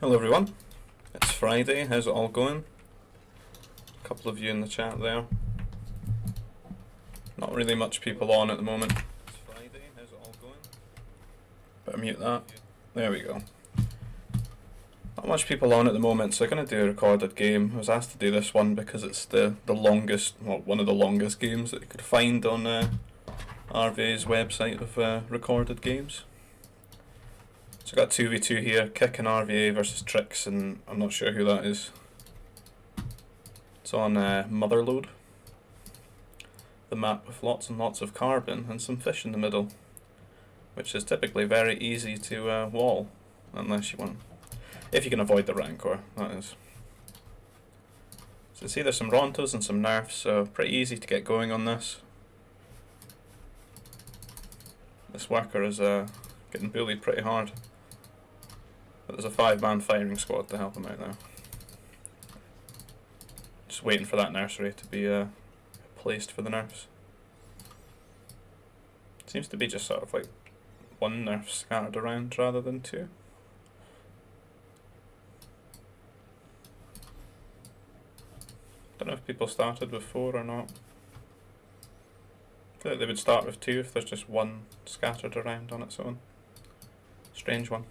Hello everyone, it's Friday, how's it all going? A couple of you in the chat there. Not really much people on at the moment. It's Friday, how's it all going? Better mute that. There we go. Not much people on at the moment, so I'm going to do a recorded game. I was asked to do this one because it's the longest, well, one of the longest games that you could find on RVA's website of recorded games. So I've got 2v2 here, Kick and RVA versus Tricks, and I'm not sure who that is. It's on Motherload. The map with lots and lots of carbon and some fish in the middle, which is typically very easy to wall, unless you want, if you can avoid the Rancor, that is. So see there's some Rontos and some Nerfs, so pretty easy to get going on this. This worker is getting bullied pretty hard. But there's a 5-man firing squad to help him out now. Just waiting for that nursery to be placed for the nerfs. Seems to be just sort of like one nerf scattered around rather than two. Don't know if people started with 4 or not. I feel like they would start with 2 if there's just one scattered around on its own. Strange one.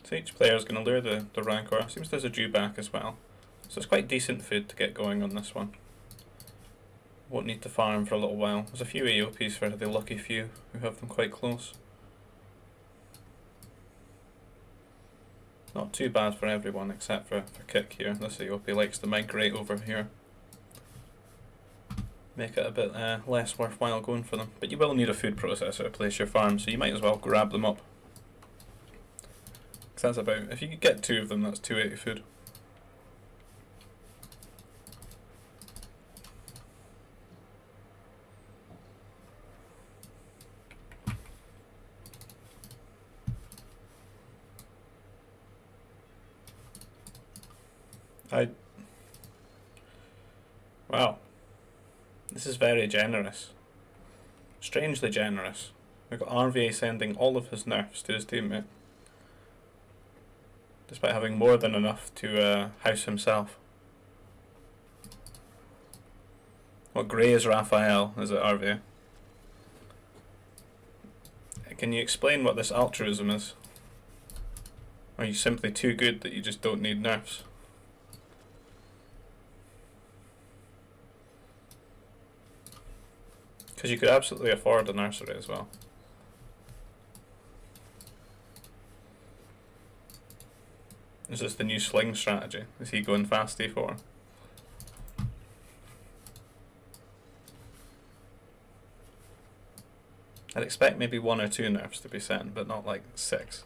So each player is going to lure the Rancor. Seems there's a dewback as well. So it's quite decent food to get going on this one. Won't need to farm for a little while. There's a few AOPs for the lucky few who have them quite close. Not too bad for everyone except for Kick here. This AOP likes to migrate over here. Make it a bit less worthwhile going for them. But you will need a food processor to place your farm, so you might as well grab them up. That's about, if you could get 2 of them, that's 280 food. Wow. This is very generous. Strangely generous. We've got RVA sending all of his nerfs to his teammate, despite having more than enough to house himself. What grey is Raphael? Is it RVA? Can you explain what this altruism is? Are you simply too good that you just don't need nerfs? Because you could absolutely afford a nursery as well. Is this the new sling strategy? Is he going fast E4? I'd expect maybe 1 or 2 nerfs to be sent, but not like 6.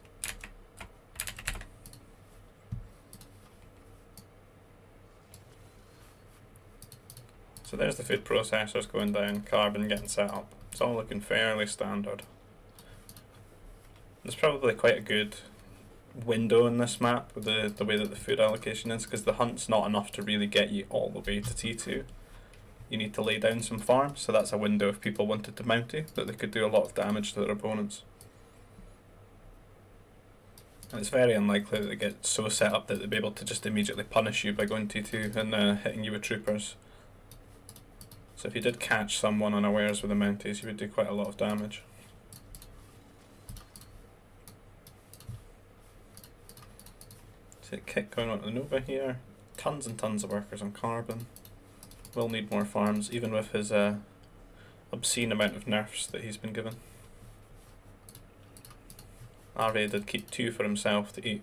So there's the food processors going down, carbon getting set up. It's all looking fairly standard. There's probably quite a good window in this map with the way that the food allocation is, because the hunt's not enough to really get you all the way to T2. You need to lay down some farms, so that's a window if people wanted to mounty, that they could do a lot of damage to their opponents. And it's very unlikely that they get so set up that they'd be able to just immediately punish you by going T2 and hitting you with troopers. So if you did catch someone unawares with the mounties, you would do quite a lot of damage. Kick going on to the Nova here. Tons and tons of workers on carbon. Will need more farms, even with his obscene amount of nerfs that he's been given. RA did keep 2 for himself to eat.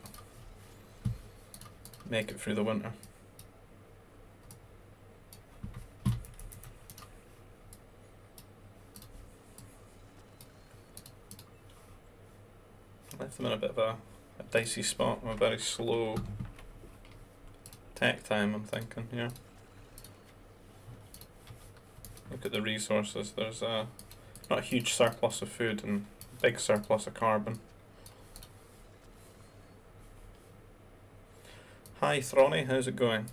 Make it through the winter. Left them in a bit of a dicey spot, a very slow tech time, I'm thinking here. Look at the resources, there's not a huge surplus of food and a big surplus of carbon. Hi Thronny, how's it going?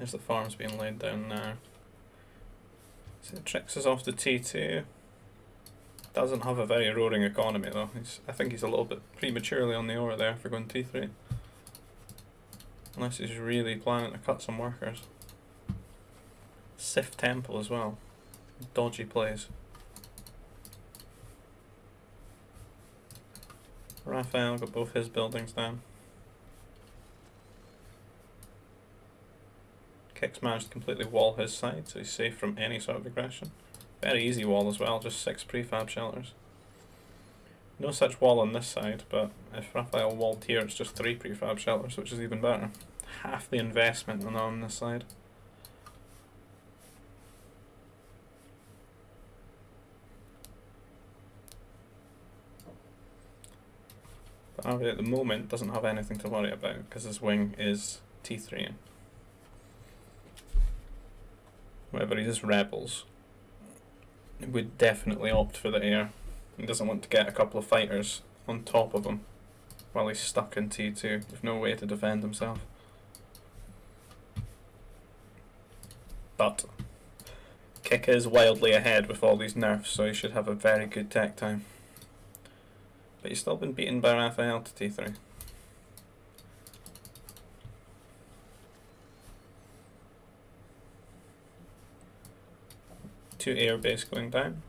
There's the farms being laid down now. So Trix is off to T2. Doesn't have a very roaring economy though. I think he's a little bit prematurely on the ore there for going T3. Unless he's really planning to cut some workers. Sif Temple as well. Dodgy plays. Raphael got both his buildings down. Kicks managed to completely wall his side, so he's safe from any sort of aggression. Very easy wall as well, just 6 prefab shelters. No such wall on this side, but if Raphael walled here, it's just 3 prefab shelters, which is even better. Half the investment on this side. But Harvey at the moment doesn't have anything to worry about because his wing is T3. Whenever he's rebels, he would definitely opt for the air. He doesn't want to get a couple of fighters on top of him while he's stuck in T2 with no way to defend himself. But Kick is wildly ahead with all these nerfs, so he should have a very good tech time. But he's still been beaten by Raphael to T3. Two air base going down.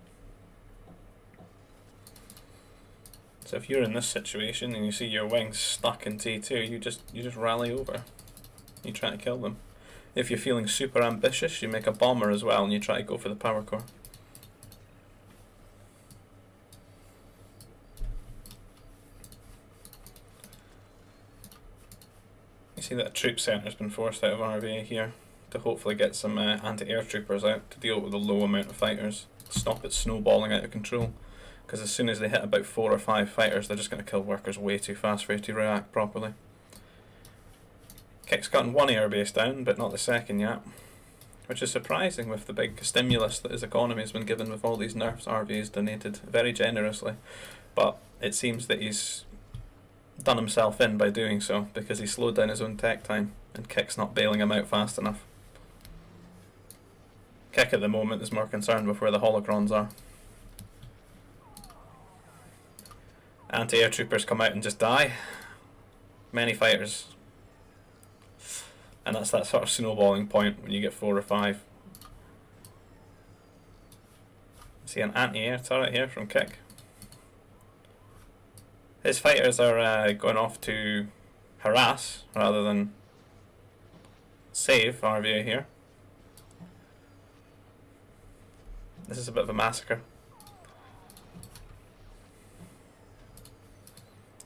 So if you're in this situation and you see your wings stuck in T2, you just rally over. You try to kill them. If you're feeling super ambitious, you make a bomber as well and you try to go for the power core. You see that a troop centre's been forced out of RVA here to hopefully get some anti-air troopers out to deal with the low amount of fighters, stop it snowballing out of control, because as soon as they hit about 4 or 5 fighters, they're just going to kill workers way too fast for you to react properly. Kick's gotten 1 airbase down, but not the second yet, which is surprising with the big stimulus that his economy has been given with all these nerfs. RVA's donated very generously, but it seems that he's done himself in by doing so, because he slowed down his own tech time, and Kick's not bailing him out fast enough. Kick at the moment is more concerned with where the holocrons are. Anti-air troopers come out and just die. Many fighters. And that's that sort of snowballing point when you get 4 or 5. See an anti-air turret here from Kick. His fighters are going off to harass rather than save RVA here. This is a bit of a massacre.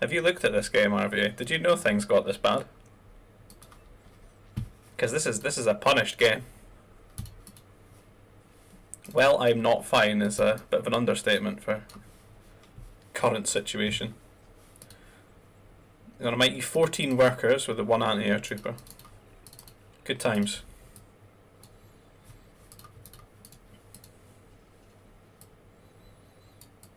Have you looked at this game, RVA? Did you know things got this bad? Because this is a punished game. Well, I'm not fine is a bit of an understatement for current situation. You're going to make you 14 workers with the 1 anti-air trooper. Good times.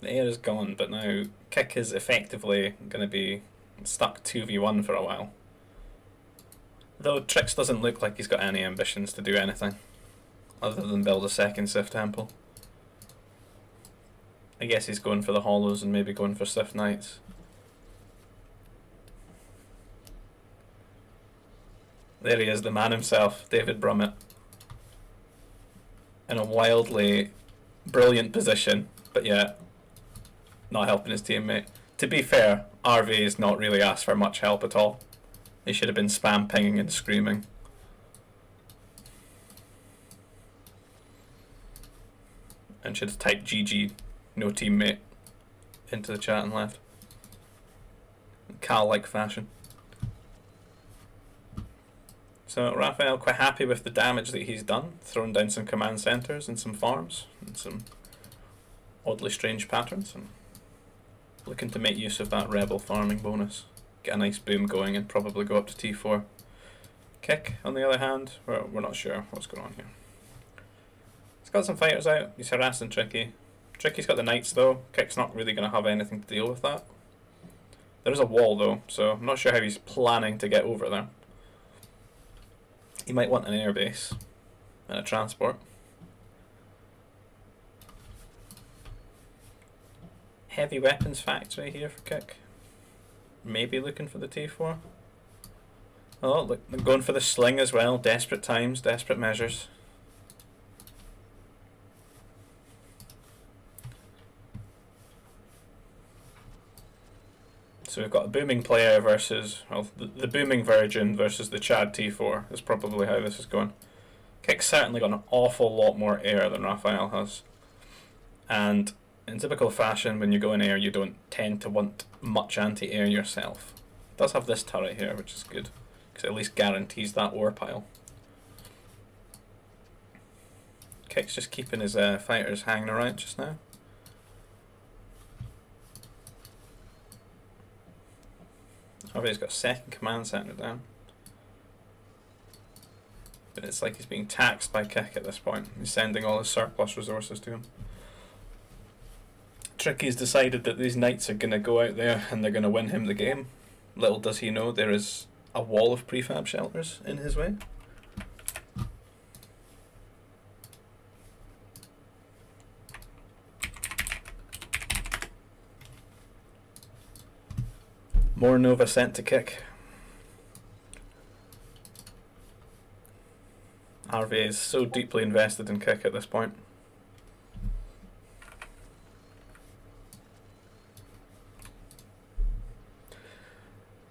The air is gone, but now Kick is effectively going to be stuck 2v1 for a while. Though Trix doesn't look like he's got any ambitions to do anything other than build a second Sif Temple. I guess he's going for the hollows and maybe going for Sif Knights. There he is, the man himself, David Brummett. In a wildly brilliant position, but yet not helping his teammate. To be fair, RV's not really asked for much help at all. He should have been spam pinging and screaming. And should have typed GG, no teammate, into the chat and left. Cal-like fashion. So Raphael quite happy with the damage that he's done, throwing down some command centres and some farms and some oddly strange patterns, and looking to make use of that rebel farming bonus. Get a nice boom going and probably go up to T4. Kick, on the other hand, we're not sure what's going on here. He's got some fighters out, he's harassing Tricky. Tricky's got the knights though, Kick's not really going to have anything to deal with that. There is a wall though, so I'm not sure how he's planning to get over there. He might want an airbase and a transport. Heavy weapons factory here for kick. Maybe looking for the T4. Oh, look, they're going for the sling as well. Desperate times, desperate measures. So we've got a booming player versus, well, the booming virgin versus the Chad T4 is probably how this is going. Kick's certainly got an awful lot more air than Raphael has. And in typical fashion, when you go in air, you don't tend to want much anti-air yourself. It does have this turret here, which is good, because it at least guarantees that ore pile. Kick's just keeping his fighters hanging around just now. Obviously he's got a second command center down. But it's like he's being taxed by Kick at this point. He's sending all his surplus resources to him. Tricky's decided that these knights are going to go out there and they're going to win him the game. Little does he know there is a wall of prefab shelters in his way. More Nova sent to Kick. RVA is so deeply invested in Kick at this point.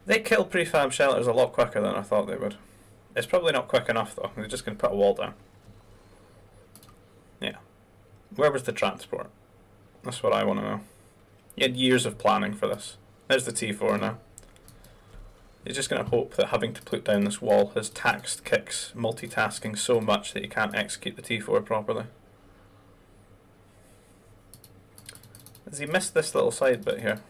They kill prefab shelters a lot quicker than I thought they would. It's probably not quick enough though. They're just going to put a wall down. Yeah. Where was the transport? That's what I want to know. You had years of planning for this. There's the T4 now. He's just going to hope that having to put down this wall has taxed Kick's multitasking so much that he can't execute the T4 properly. Has he missed this little side bit here?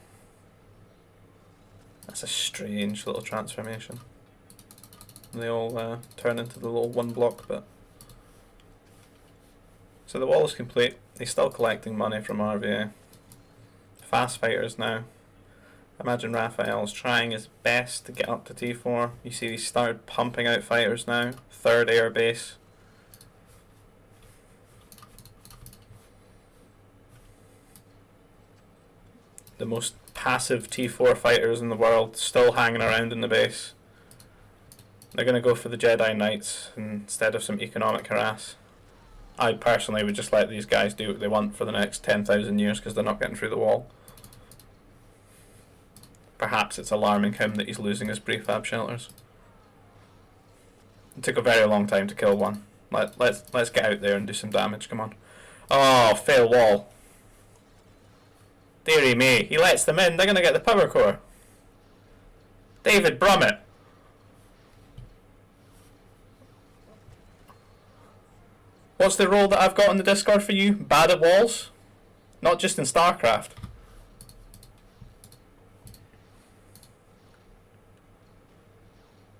That's a strange little transformation. They all turn into the little one block bit. So the wall is complete. He's still collecting money from RVA. Fast fighters now. Imagine Raphael's trying his best to get up to T4. You see he's started pumping out fighters now. Third air base. The most passive T4 fighters in the world still hanging around in the base. They're going to go for the Jedi Knights instead of some economic harass. I personally would just let these guys do what they want for the next 10,000 years because they're not getting through the wall. Perhaps it's alarming him that he's losing his prefab shelters. It took a very long time to kill one. Let's get out there and do some damage, come on. Oh, fail wall. Dearie me, he lets them in, they're going to get the power core. David Brummett. What's the role that I've got on the Discord for you? Bad at walls? Not just in StarCraft.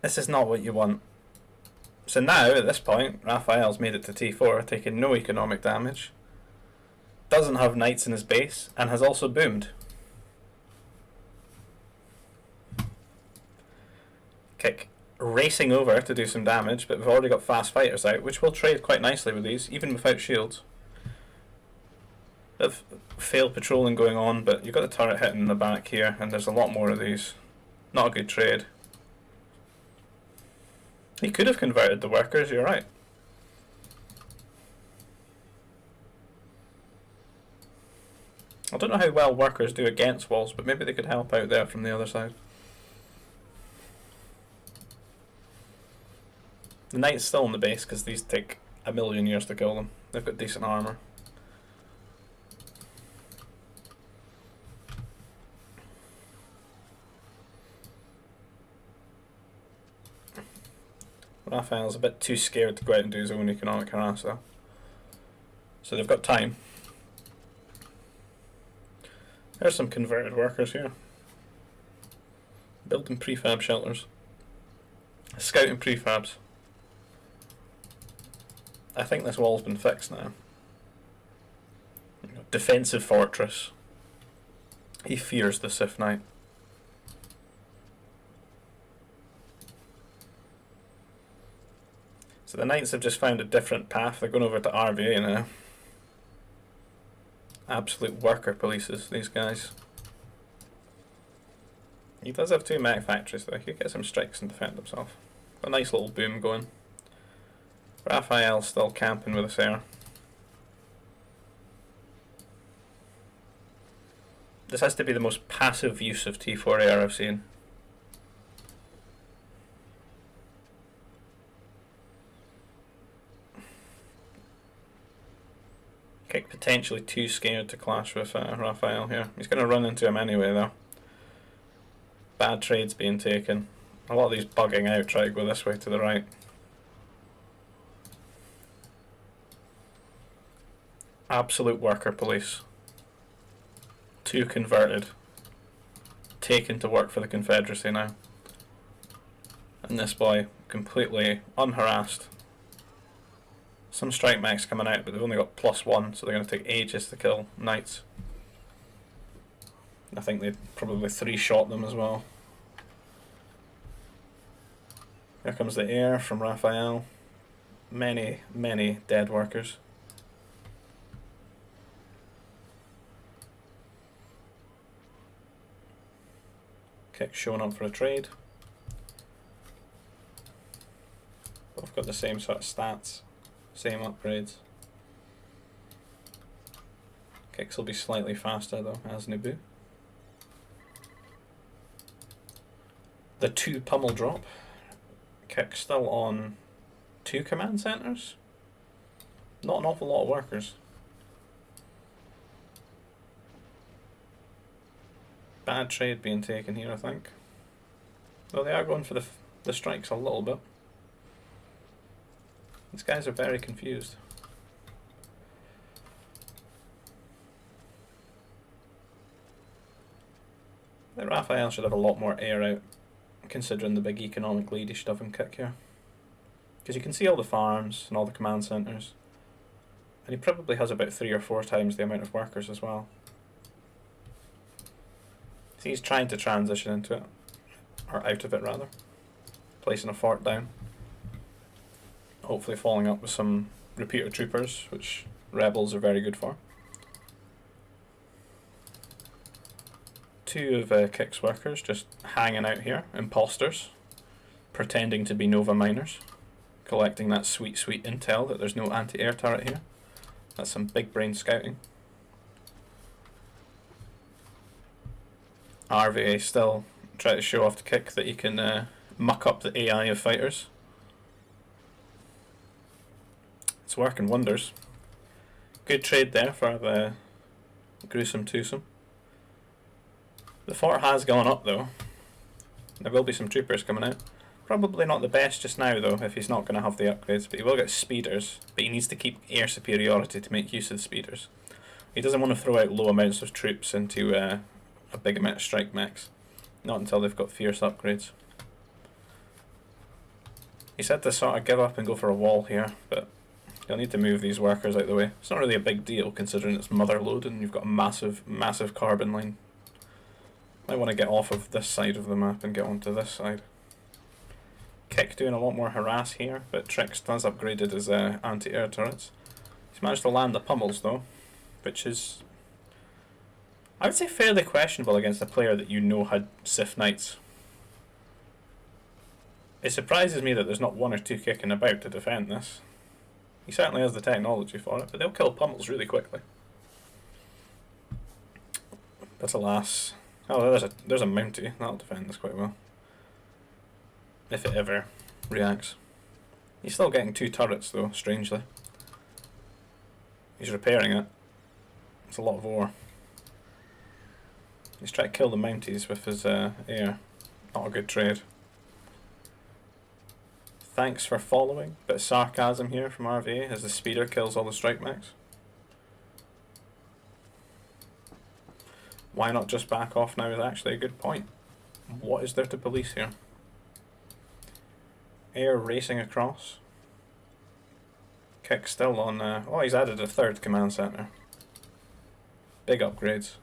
This is not what you want. So now, at this point, Raphael's made it to T4, taking no economic damage. Doesn't have knights in his base, and has also boomed. Kick racing over to do some damage, but we've already got fast fighters out, which will trade quite nicely with these, even without shields. Bit of failed patrolling going on, but you've got the turret hitting in the back here, and there's a lot more of these. Not a good trade. He could have converted the workers, you're right. I don't know how well workers do against walls, but maybe they could help out there from the other side. The knight's still on the base because these take a million years to kill them. They've got decent armor. Raphael's a bit too scared to go out and do his own economic harass though. So they've got time. There's some converted workers here. Building prefab shelters. Scouting prefabs. I think this wall's been fixed now. Defensive fortress. He fears the Sith Knight. So the Knights have just found a different path. They're going over to RVA now. Absolute worker polices, these guys. He does have 2 mech factories though. He could get some strikes and defend himself. A nice little boom going. Raphael's still camping with us there. This has to be the most passive use of T4 air I've seen. Kick potentially too scared to clash with Raphael here. He's going to run into him anyway though. Bad trades being taken. A lot of these bugging out try to go this way to the right. Absolute worker police. 2 converted. Taken to work for the Confederacy now. And this boy completely unharassed. Some strike mechs coming out, but they've only got +1, so they're going to take ages to kill Knights. I think they probably 3-shot them as well. Here comes the air from Raphael. Many, many dead workers. Kick showing up for a trade. Both got the same sort of stats, same upgrades. Kicks will be slightly faster though, as Naboo. The 2 pummel drop. Kick still on 2 command centres. Not an awful lot of workers. Bad trade being taken here, I think. Though they are going for the strikes a little bit. These guys are very confused. I think Raphael should have a lot more air out, considering the big economic lead he should have him kick here. Because you can see all the farms and all the command centres. And he probably has about 3 or 4 times the amount of workers as well. So he's trying to transition into it. Or out of it rather. Placing a fort down. Hopefully following up with some repeater troopers, which rebels are very good for. 2 of Kick's workers just hanging out here, imposters, pretending to be Nova miners, collecting that sweet, sweet intel that there's no anti-air turret here. That's some big brain scouting. RVA still try to show off to Kick that he can muck up the AI of fighters. It's working wonders. Good trade there for the gruesome twosome. The fort has gone up though. There will be some troopers coming out. Probably not the best just now though, if he's not going to have the upgrades, but he will get speeders, but he needs to keep air superiority to make use of the speeders. He doesn't want to throw out low amounts of troops into a big amount of strike mechs. Not until they've got fierce upgrades. He said to sort of give up and go for a wall here, but you'll need to move these workers out of the way. It's not really a big deal considering it's mother load and you've got a massive, massive carbon line. Might want to get off of this side of the map and get onto this side. Kick doing a lot more harass here, but Trix has upgraded his anti-air turrets. He's managed to land the pummels though, which is, I would say, fairly questionable against a player that you know had Sith Knights. It surprises me that there's not 1 or 2 kicking about to defend this. He certainly has the technology for it, but they'll kill pummels really quickly. But alas, oh, there's a Mountie. That'll defend this quite well. If it ever reacts. He's still getting 2 turrets though, strangely. He's repairing it. It's a lot of ore. He's trying to kill the Mounties with his air. Not a good trade. Thanks for following. Bit of sarcasm here from RVA as the speeder kills all the strike mechs. Why not just back off now is actually a good point. What is there to police here? Air racing across. Kick still on, oh, he's added a 3rd command centre. Big upgrades.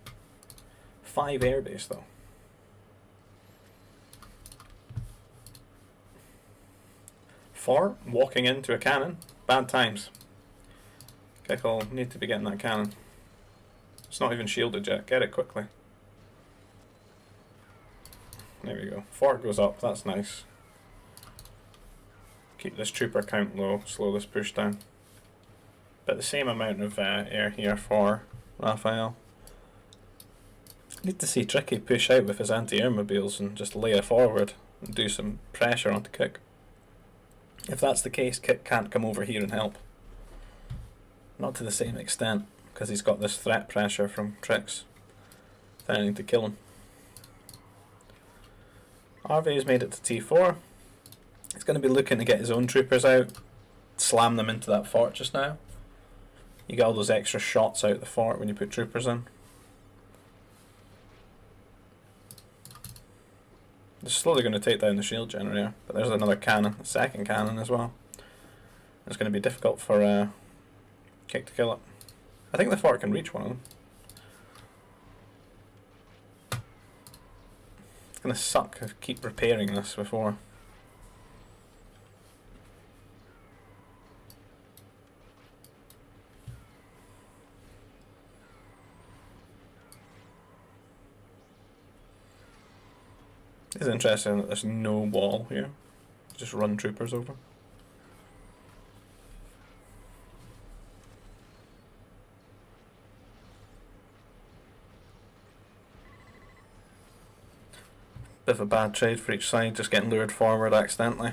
5 airbase though. Fort walking into a cannon. Bad times. Kick'll need to be getting that cannon. It's not even shielded yet. Get it quickly. There we go. Fort goes up. That's nice. Keep this trooper count low. Slow this push down. But the same amount of air here for Raphael. Need to see Tricky push out with his anti-air mobiles and just lay it forward and do some pressure onto Kick. If that's the case, Kick can't come over here and help. Not to the same extent, because he's got this threat pressure from Trix threatening to kill him. RV's made it to T4. He's going to be looking to get his own troopers out, slam them into that fort just now. You get all those extra shots out the fort when you put troopers in. They're slowly going to take down the shield generator, but there's another cannon, a second cannon as well. It's going to be difficult for Kick to kill it. I think the fort can reach one of them. It's going to suck to keep repairing this before. It's interesting that there's no wall here. Just run troopers over. Bit of a bad trade for each side, just getting lured forward accidentally.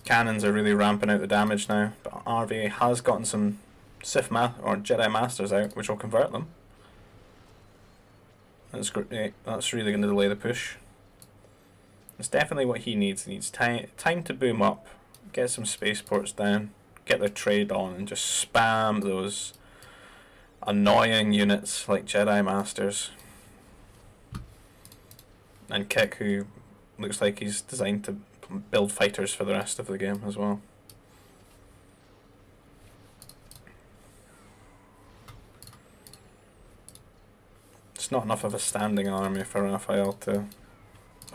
Cannons are really ramping out the damage now, but RV has gotten some Sith or Jedi Masters out, which will convert them. That's great. That's really going to delay the push. It's definitely what he needs. He needs time to boom up, get some spaceports down, get the trade on, and just spam those annoying units like Jedi Masters. And Kick, who looks like he's designed to build fighters for the rest of the game as well. It's not enough of a standing army for Raphael to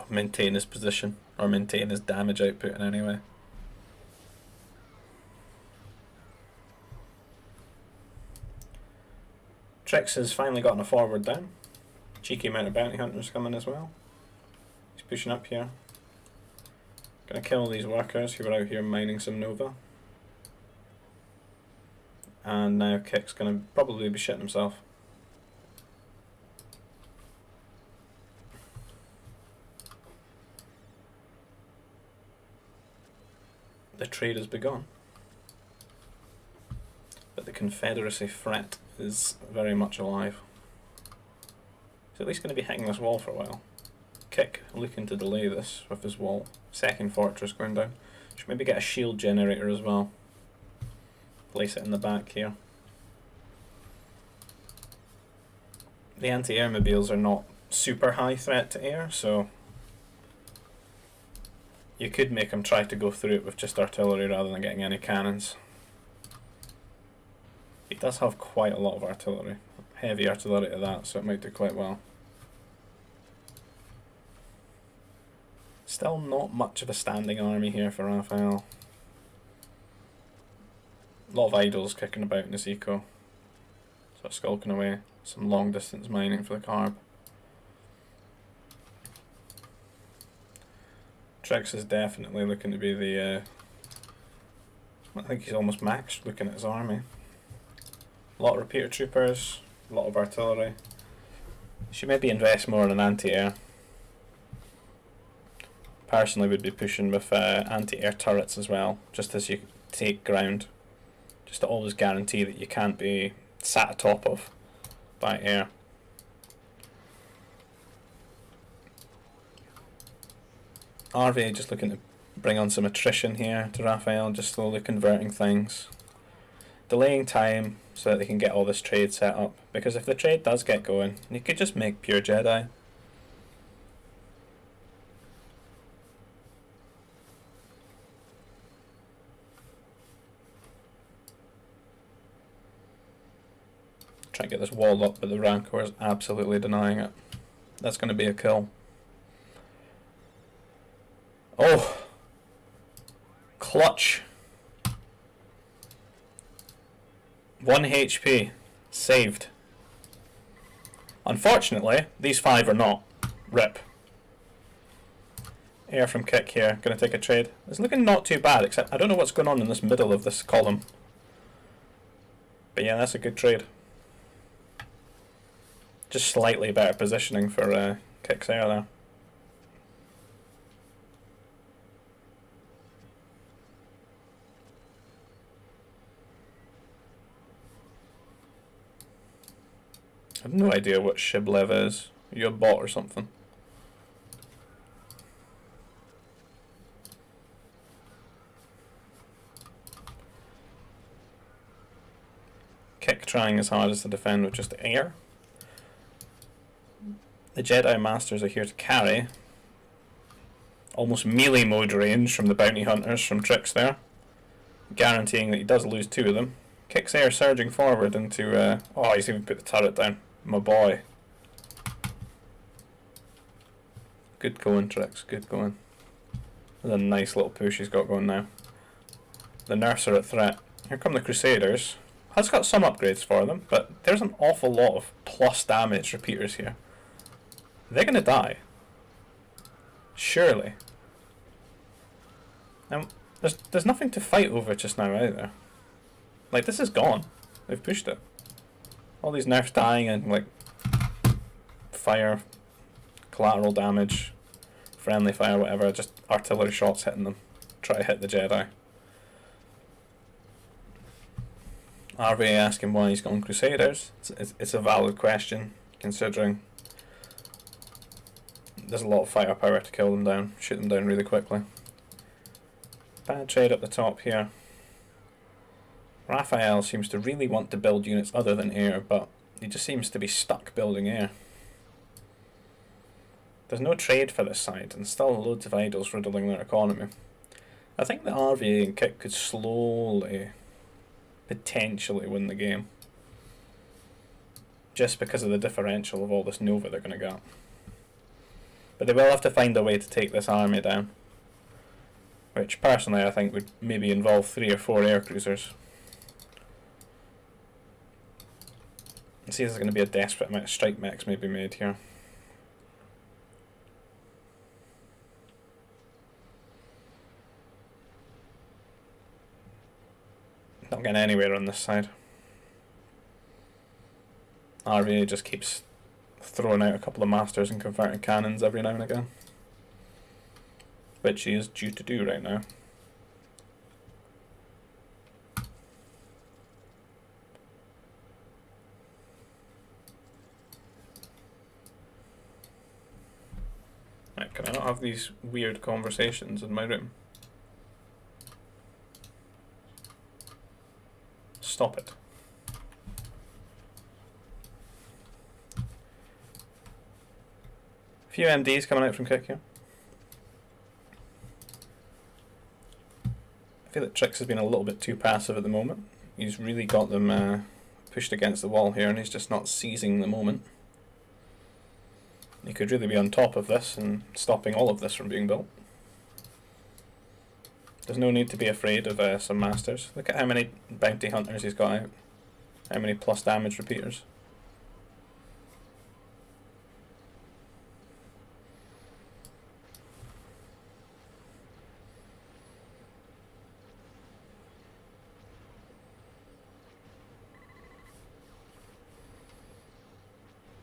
maintain his position or maintain his damage output in any way. Trix has finally gotten a forward down. Cheeky amount of bounty hunters coming as well. He's pushing up here. Gonna kill these workers who are out here mining some Nova. And now Kick's gonna probably be shitting himself. The trade has begun. But the Confederacy threat is very much alive. He's at least going to be hitting this wall for a while. Kick looking to delay this with his wall. Second fortress going down. Should maybe get a shield generator as well. Place it in the back here. The anti-air mobiles are not super high threat to air, so you could make him try to go through it with just artillery rather than getting any cannons. He does have quite a lot of artillery. Heavy artillery to that, so it might do quite well. Still not much of a standing army here for Raphael. A lot of idols kicking about in his eco. So skulking away. Some long distance mining for the carb. Trix is definitely looking to be the I think he's almost maxed looking at his army. A lot of repeater troopers, a lot of artillery. Should maybe invest more in anti-air. Personally would be pushing with anti-air turrets as well, just as you take ground. Just to always guarantee that you can't be sat atop of by air. RV just looking to bring on some attrition here to Raphael, just slowly converting things. Delaying time so that they can get all this trade set up, because if the trade does get going, you could just make pure Jedi. Try to get this wall up, but the Rancor is absolutely denying it. That's going to be a kill. Oh! Clutch. 1 HP. Saved. Unfortunately, these 5 are not. Rip. Air from Kick here. Gonna take a trade. It's looking not too bad, except I don't know what's going on in this middle of this column. But yeah, that's a good trade. Just slightly better positioning for Kick's air there. I have no idea what Shiblev is. Are you a bot or something? Kick trying as hard as to defend with just air. The Jedi Masters are here to carry. Almost melee mode range from the bounty hunters from Tricks there. Guaranteeing that he does lose 2 of them. Kick's air surging forward into... oh, he's even put the turret down. My boy. Good going, Tricks. Good going. There's a nice little push he's got going now. The nerfs are at threat. Here come the Crusaders. Has got some upgrades for them, but there's an awful lot of plus damage repeaters here. They're gonna die. Surely. Now, there's nothing to fight over just now either. Like, this is gone. They've pushed it. All these nerfs dying and, like, fire, collateral damage, friendly fire, whatever, just artillery shots hitting them. Try to hit the Jedi. RVA asking why he's gone Crusaders. It's a valid question, considering there's a lot of firepower to kill them down, shoot them down really quickly. Bad trade up the top here. Raphael seems to really want to build units other than air, but he just seems to be stuck building air. There's no trade for this side, and still loads of idols riddling their economy. I think the RVA and Kick could slowly, potentially win the game. Just because of the differential of all this Nova they're going to get. But they will have to find a way to take this army down. Which, personally, I think would maybe involve 3 or 4 air cruisers. It seems there's going to be a desperate amount of strike mechs maybe made here. Not getting anywhere on this side. RVA just keeps throwing out a couple of masters and converting cannons every now and again. Which he is due to do right now. Right, can I not have these weird conversations in my room? Stop it. A few MDs coming out from Kick here. I feel that Trix has been a little bit too passive at the moment. He's really got them pushed against the wall here and he's just not seizing the moment. He could really be on top of this and stopping all of this from being built. There's no need to be afraid of some masters. Look at how many bounty hunters he's got out. How many plus damage repeaters.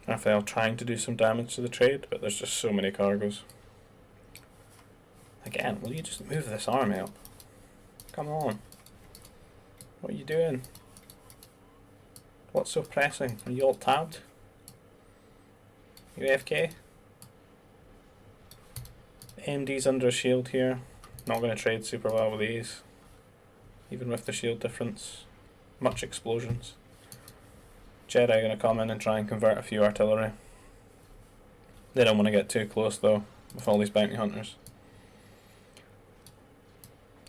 Raphael trying to do some damage to the trade, but there's just so many cargoes. Again, will you just move this army up? Come on. What are you doing? What's so pressing? Are you all tabbed? You AFK? AMD's under a shield here. Not going to trade super well with these. Even with the shield difference. Much explosions. Jedi are going to come in and try and convert a few artillery. They don't want to get too close though, with all these bounty hunters.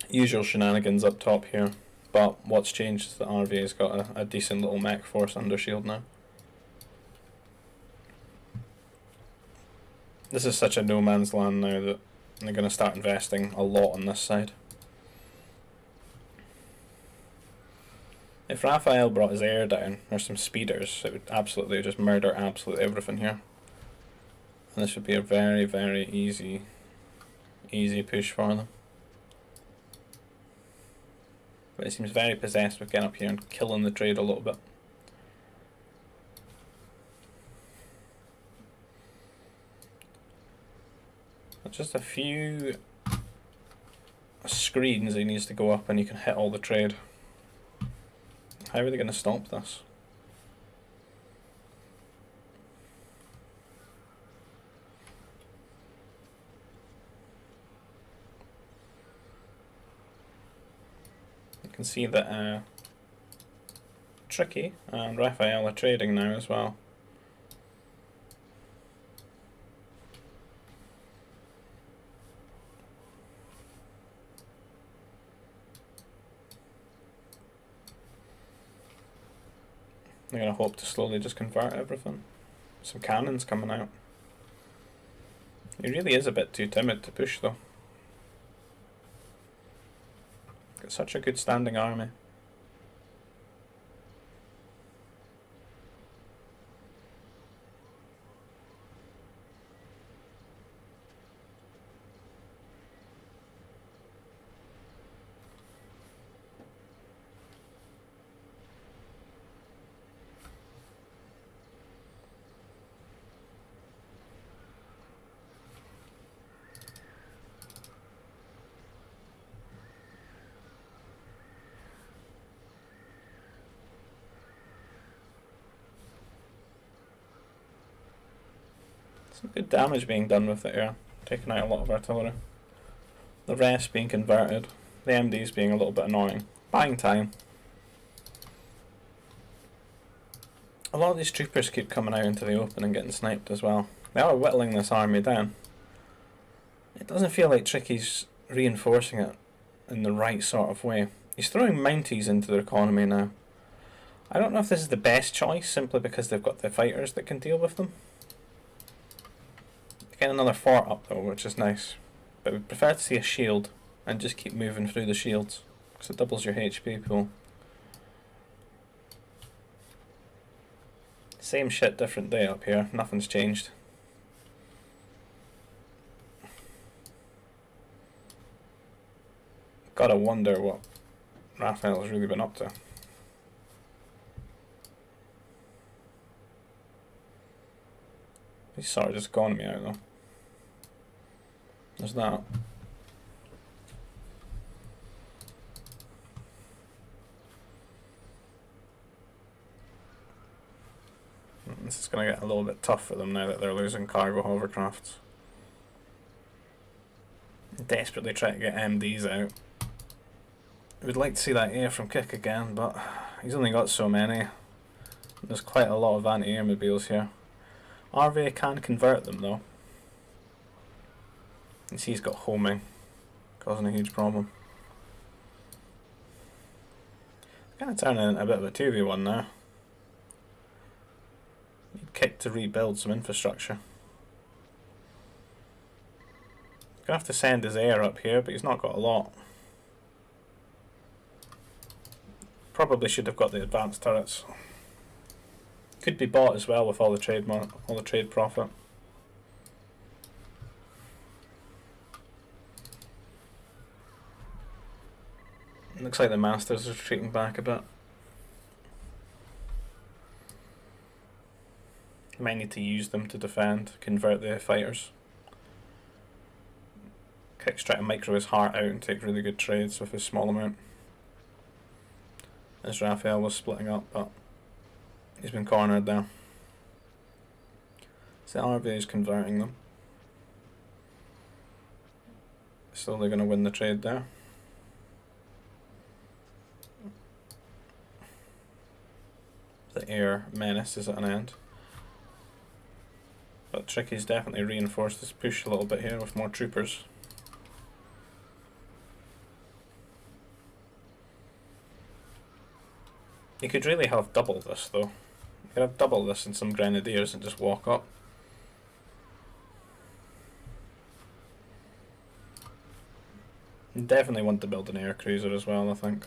Usual shenanigans up top here, but what's changed is that RVA's got a decent little mech force under shield now. This is such a no man's land now that they're going to start investing a lot on this side. If Raphael brought his air down, or some speeders, it would absolutely just murder absolutely everything here. And this would be a very, very easy push for them. But he seems very possessed with getting up here and killing the trade a little bit. Just a few screens he needs to go up and you can hit all the trade. How are they going to stop this? You can see that Tricky and Raphael are trading now as well. They're going to hope to slowly just convert everything. Some cannons coming out. He really is a bit too timid to push though. Got such a good standing army. Some good damage being done with it here, taking out a lot of artillery. The rest being converted, the MDs being a little bit annoying, buying time. A lot of these troopers keep coming out into the open and getting sniped as well. They are whittling this army down. It doesn't feel like Tricky's reinforcing it in the right sort of way. He's throwing Mounties into their economy now. I don't know if this is the best choice, simply because they've got the fighters that can deal with them. Get another fort up though, which is nice. But we'd prefer to see a shield and just keep moving through the shields, because it doubles your HP pool. Same shit, different day up here. Nothing's changed. Gotta wonder what Raphael's really been up to. He's sort of just gone me out though. There's that. This is going to get a little bit tough for them now that they're losing cargo hovercrafts. Desperately trying to get MDs out. We'd like to see that air from Kick again, but he's only got so many. There's quite a lot of anti-air mobiles here. RV can convert them though. You see he's got homing, causing a huge problem. Kind of turning into a bit of a 2v1 now. Need Kick to rebuild some infrastructure. Gonna have to send his air up here, but he's not got a lot. Probably should have got the advanced turrets. Could be bought as well with all the trade profit. Looks like the masters are retreating back a bit. Might need to use them to defend, convert the fighters. Kick's trying to micro his heart out and take really good trades with his small amount. As Raphael was splitting up, but he's been cornered there. So RV is converting them. So they're going to win the trade there. The air menace is at an end. But Tricky's definitely reinforced his push a little bit here with more troopers. You could really have double this though. You could have double this and some grenadiers and just walk up. You definitely want to build an air cruiser as well, I think.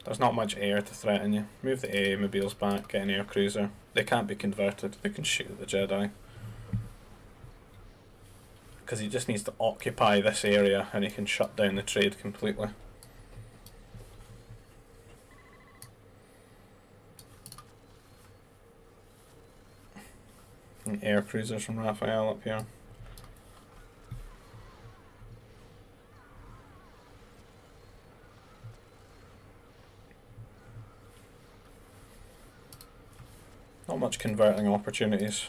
There's not much air to threaten you. Move the AA mobiles back, get an air cruiser. They can't be converted, they can shoot at the Jedi. Because he just needs to occupy this area and he can shut down the trade completely. And air cruisers from Raphael up here. Not much converting opportunities.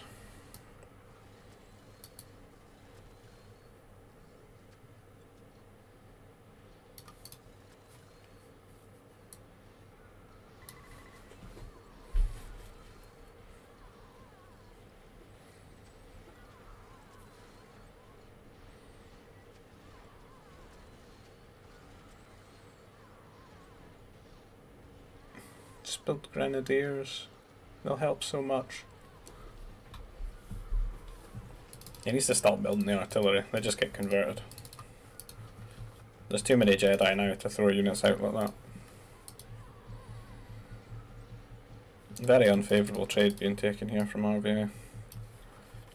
Just build grenadiers. They'll help so much. He needs to stop building the artillery, they just get converted. There's too many Jedi now to throw units out like that. Very unfavourable trade being taken here from RVA.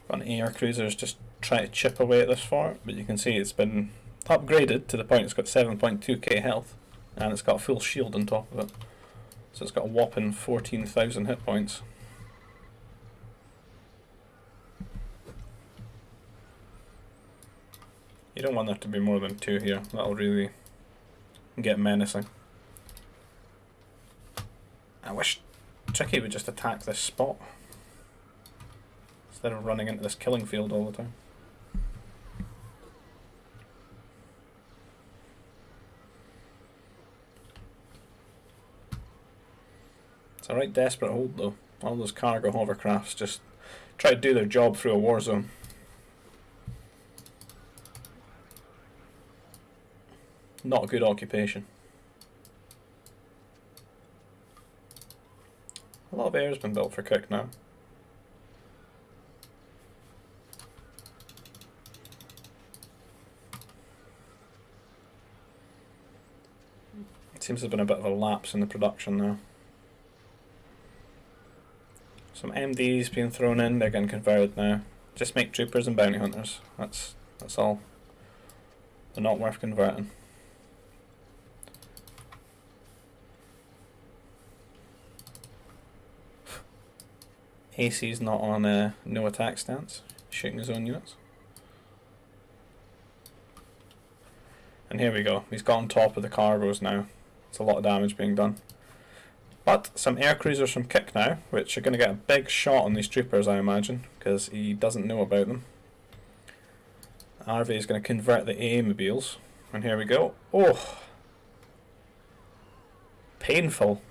Got an air cruisers just trying to chip away at this fort, but you can see it's been upgraded to the point it's got 7.2k health, and it's got a full shield on top of it. So it's got a whopping 14,000 hit points. You don't want there to be more than 2 here, that'll really get menacing. I wish Tricky would just attack this spot instead of running into this killing field all the time. It's a right desperate hold though. All those cargo hovercrafts just try to do their job through a war zone. Not a good occupation. A lot of air has been built for Cook now. It seems there's been a bit of a lapse in the production now. Some MDs being thrown in, they're getting converted now. Just make troopers and bounty hunters. That's all. They're not worth converting. AC's not on a no attack stance, shooting his own units. And here we go, he's got on top of the cargoes now. It's a lot of damage being done. But some air cruisers from Kick now, which are going to get a big shot on these troopers, I imagine, because he doesn't know about them. RV is going to convert the AA mobiles, and here we go. Oh! Painful.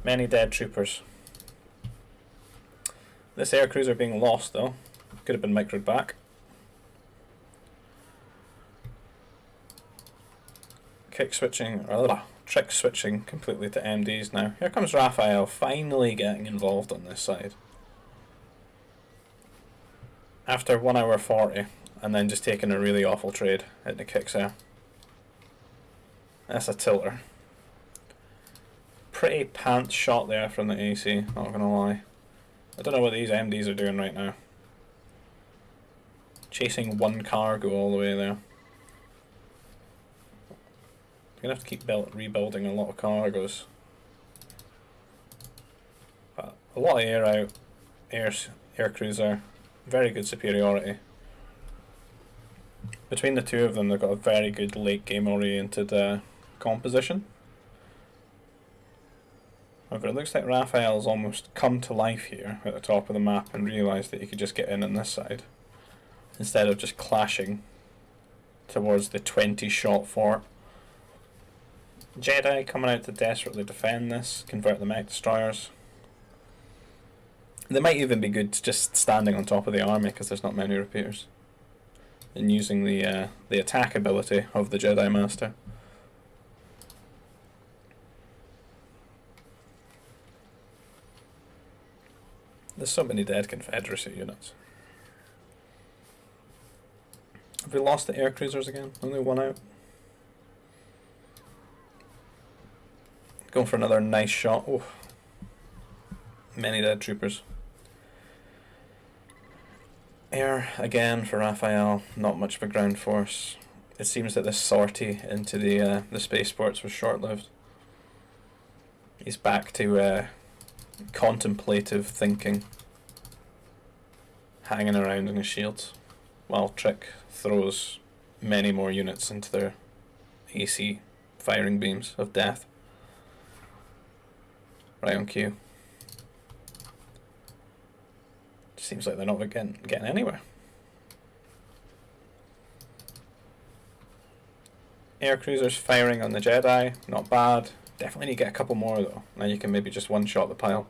Many dead troopers. This air cruiser being lost though, could have been microed back. Kick switching, or trick switching completely to MDs now. Here comes Raphael finally getting involved on this side. After 1 hour 40, and then just taking a really awful trade at the Kicks there. That's a tilter. Pretty pants shot there from the AC, not gonna lie. I don't know what these MDs are doing right now. Chasing one cargo all the way there. I'm gonna have to keep rebuilding a lot of cargoes. But a lot of air out, air cruiser, very good superiority. Between the two of them, they've got a very good late game oriented composition. However, it looks like Raphael's almost come to life here at the top of the map and realised that he could just get in on this side instead of just clashing towards the 20 shot fort. Jedi coming out to desperately defend this, convert the mech destroyers. They might even be good just standing on top of the army because there's not many repeaters, and using the attack ability of the Jedi Master. There's so many dead Confederacy units. Have we lost the air cruisers again? Only one out. Going for another nice shot. Oh, many dead troopers. Air again for Raphael. Not much of a ground force. It seems that this sortie into the spaceports was short-lived. He's back to contemplative thinking, hanging around in his shields, while Trick throws many more units into their AC firing beams of death. Right on cue. Seems like they're not getting anywhere. Air cruisers firing on the Jedi, not bad. Definitely need to get a couple more though. Now you can maybe just one-shot the pile.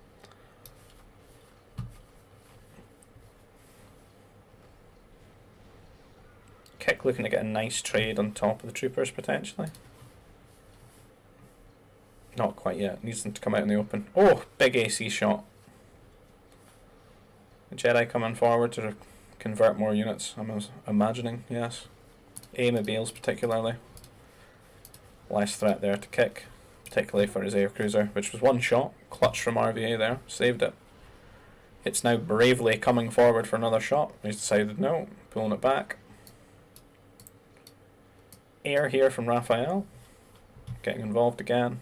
Kick looking to get a nice trade on top of the troopers potentially. Not quite yet. Needs them to come out in the open. Oh, big AC shot. The Jedi coming forward to convert more units, I'm imagining, yes. Mobiles particularly. Less threat there to Kick, particularly for his air cruiser, which was one shot. Clutch from RVA there, saved it. It's now bravely coming forward for another shot. He's decided no, pulling it back. Air here from Raphael, getting involved again.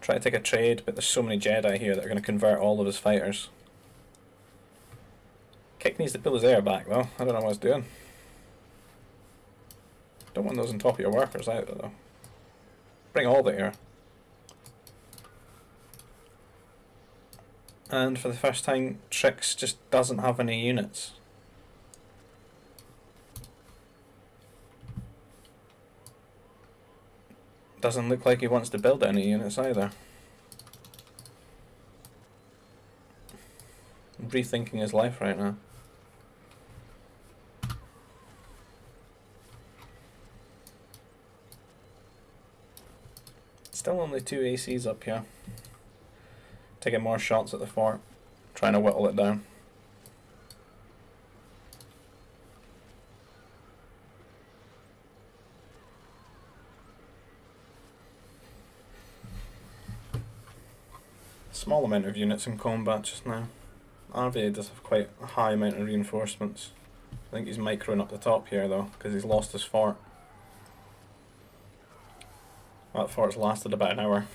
Try to take a trade, but there's so many Jedi here that are going to convert all of his fighters. Kick needs to pull his air back though. I don't know what he's doing. Don't want those on top of your workers either though. Bring all the air. And for the first time, Trix just doesn't have any units. Doesn't look like he wants to build any units either. Rethinking his life right now. Still only 2 ACs up here. Taking more shots at the fort. Trying to whittle it down. Small amount of units in combat just now. RVA does have quite a high amount of reinforcements. I think he's microing up the top here though, because he's lost his fort. That fort's lasted about an hour.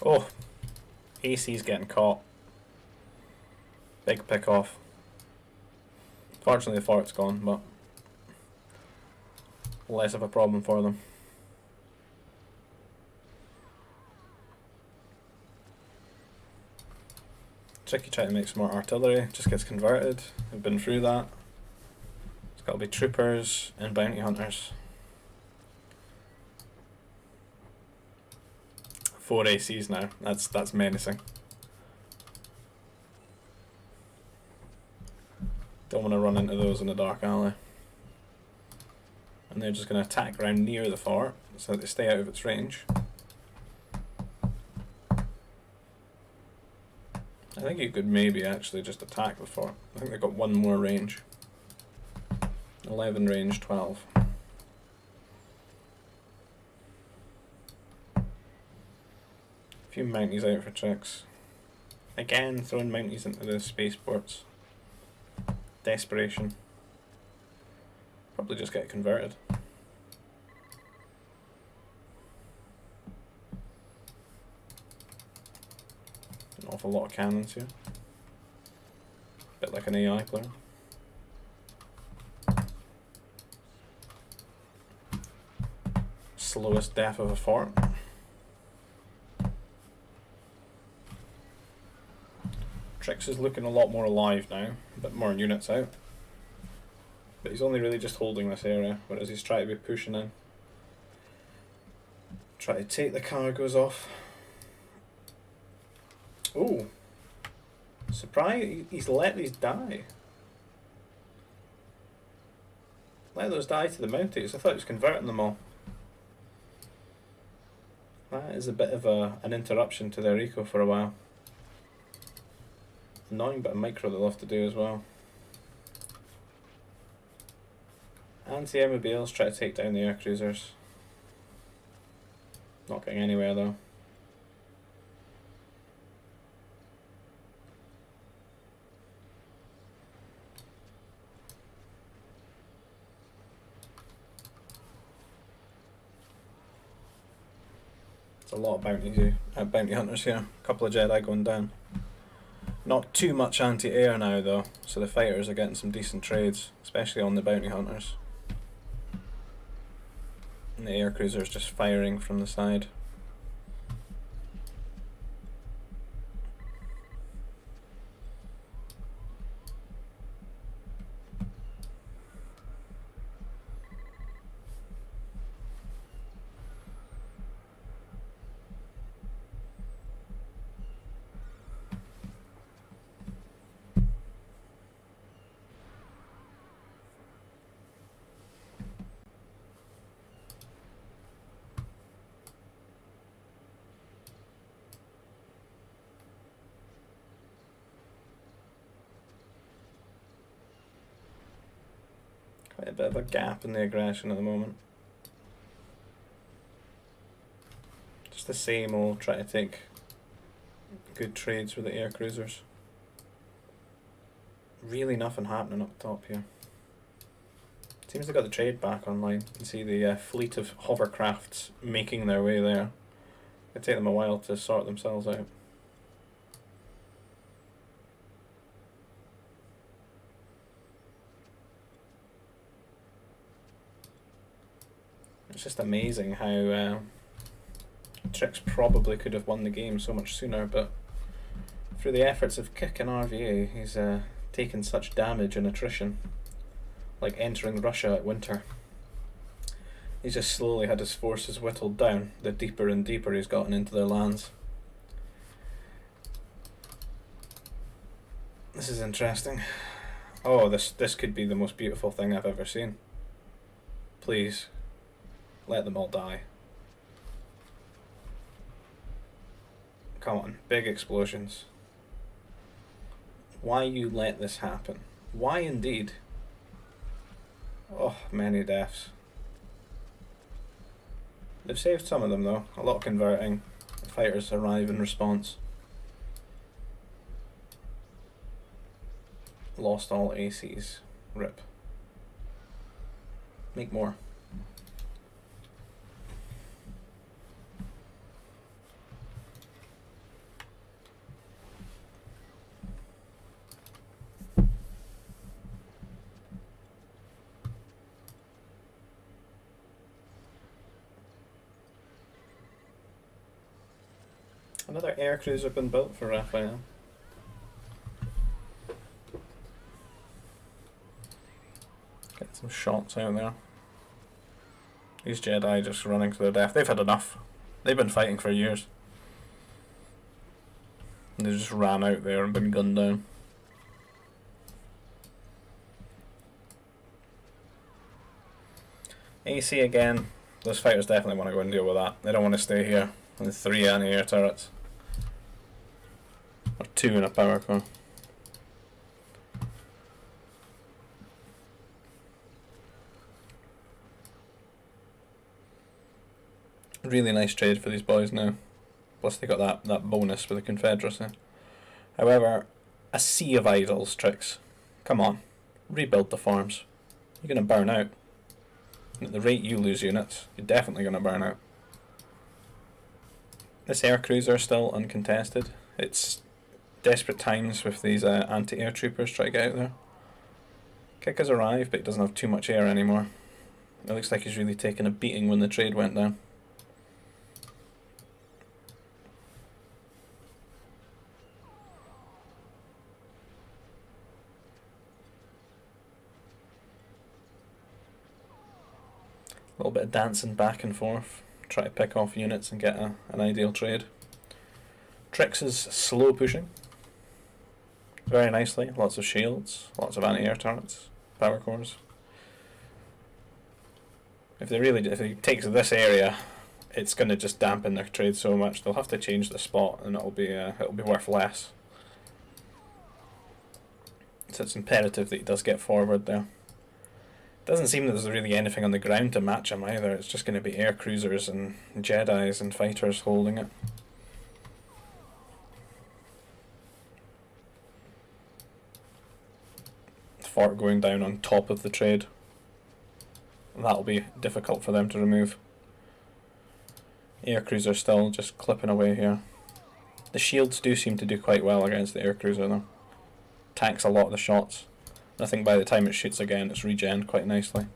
Oh, AC's getting caught. Big pick off. Fortunately the fort's gone, but less of a problem for them. Tricky trying to make some more artillery, just gets converted. We've been through that. It's got to be troopers and bounty hunters. 4 ACs now. That's menacing. Don't want to run into those in the dark alley. And they're just going to attack around near the fort so that they stay out of its range. I think you could maybe actually just attack the fort. I think they've got one more range. 11 range, 12. A few Mounties out for tricks. Again, throwing Mounties into the spaceports. Desperation. Probably just get converted. An awful lot of cannons here. Bit like an AI player. Slowest death of a fort. Trix is looking a lot more alive now, a bit more units out. But he's only really just holding this area, whereas he's trying to be pushing in. Try to take the cargoes off. Oh, surprise, he's let these die. Let those die to the Mounties. I thought he was converting them all. That is a bit of an interruption to their eco for a while. Annoying bit of micro they'll have to do as well. Anti-mobiles try to take down the air cruisers. Not getting anywhere though. It's a lot of bounty hunters here. A couple of Jedi going down. Not too much anti-air now though, so the fighters are getting some decent trades, especially on the bounty hunters. And the air cruisers just firing from the side. Quite a bit of a gap in the aggression at the moment. Just the same old, try to take good trades with the air cruisers. Really nothing happening up top here. Seems they got the trade back online. You can see the fleet of hovercrafts making their way there. It'll take them a while to sort themselves out. It's just amazing how Trix probably could have won the game so much sooner, but through the efforts of Kick and RVA, he's taken such damage and attrition, like entering Russia at winter. He's just slowly had his forces whittled down, the deeper and deeper he's gotten into their lands. This is interesting. Oh, this could be the most beautiful thing I've ever seen. Please, let them all die. Come on, big explosions. Why you let this happen? Why indeed? Oh, many deaths. They've saved some of them though, a lot of converting. The fighters arrive in response. Lost all ACs. Rip. Make more. Another air cruiser been built for Raphael. Get some shots out there. These Jedi just running to their death. They've had enough. They've been fighting for years. And they just ran out there and been gunned down. AC again. Those fighters definitely want to go and deal with that. They don't want to stay here with 3 anti-air turrets. Or 2 in a power core. Really nice trade for these boys now. Plus they got that bonus for the Confederacy. However, a sea of idols, Trix. Come on. Rebuild the farms. You're going to burn out. And at the rate you lose units, you're definitely going to burn out. This air cruiser is still uncontested. It's desperate times with these anti-air troopers trying to get out there. Kick has arrived, but he doesn't have too much air anymore. It looks like he's really taken a beating when the trade went down. A little bit of dancing back and forth, try to pick off units and get an ideal trade. Trix is slow pushing very nicely, lots of shields, lots of anti-air turrets, power cores. If he takes this area, it's going to just dampen their trade so much. They'll have to change the spot, and it'll be worth less. So it's imperative that he does get forward there. Doesn't seem that there's really anything on the ground to match him either. It's just going to be air cruisers and Jedis and fighters holding it. Fort going down on top of the trade. That'll be difficult for them to remove. Air cruiser still just clipping away here. The shields do seem to do quite well against the air cruiser though. Tanks a lot of the shots. I think by the time it shoots again it's regened quite nicely.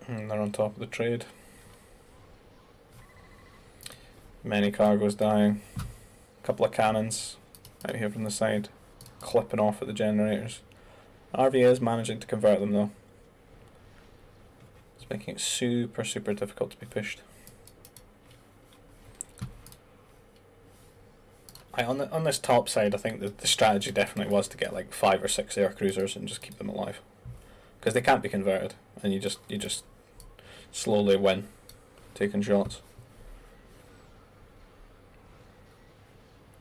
And they're on top of the trade. Many cargoes dying. A couple of cannons out here from the side, clipping off at the generators. RV is managing to convert them though. It's making it super difficult to be pushed. On this top side, I think the strategy definitely was to get like 5 or 6 air cruisers and just keep them alive, because they can't be converted, and you just slowly win, taking shots.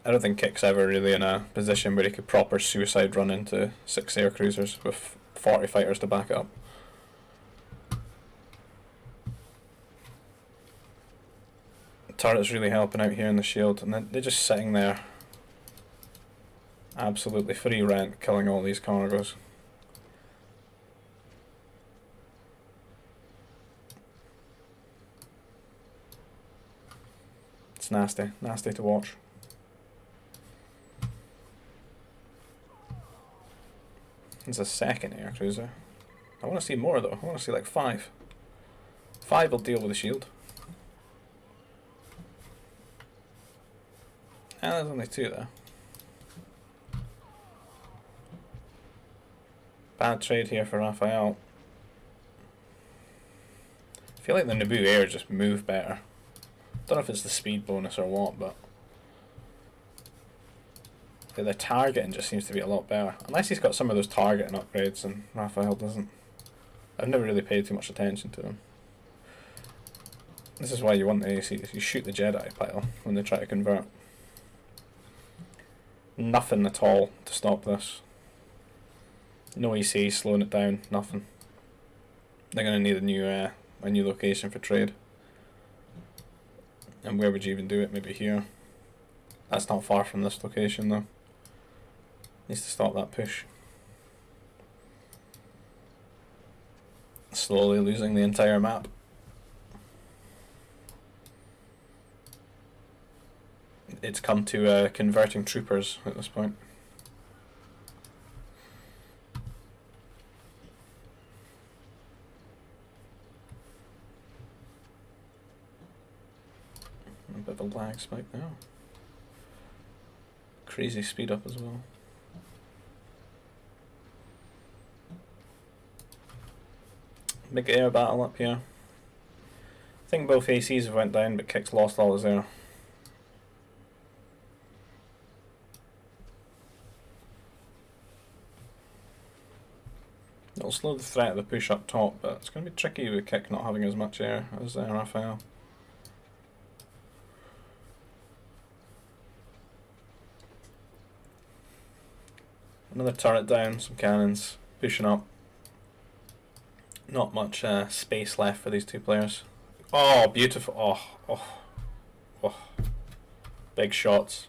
I don't think Kick's ever really in a position where he could proper suicide run into 6 air cruisers with 40 fighters to back it up. The turret's really helping out here in the shield, and they're just sitting there absolutely free rent, killing all these cargoes. It's nasty to watch. There's a second air cruiser. I want to see more though. I want to see like 5. 5 will deal with the shield. And there's only 2 there. Bad trade here for Raphael. I feel like the Naboo Air just move better. Don't know if it's the speed bonus or what, but the targeting just seems to be a lot better. Unless he's got some of those targeting upgrades and Raphael doesn't. I've never really paid too much attention to them. This is why you want the ACs. You shoot the Jedi pile when they try to convert. Nothing at all to stop this. No EC slowing it down, nothing. They're going to need a new location for trade. And where would you even do it? Maybe here. That's not far from this location though. Needs to stop that push. Slowly losing the entire map. It's come to converting troopers at this point. A bit of a lag spike now. Crazy speed up as well. Big air battle up here. I think both ACs have went down, but Kick's lost all his air. It'll slow the threat of the push up top, but it's going to be tricky with Kick not having as much air as Raphael. Another turret down, some cannons, pushing up. Not much space left for these two players. Oh, beautiful. Oh. Big shots.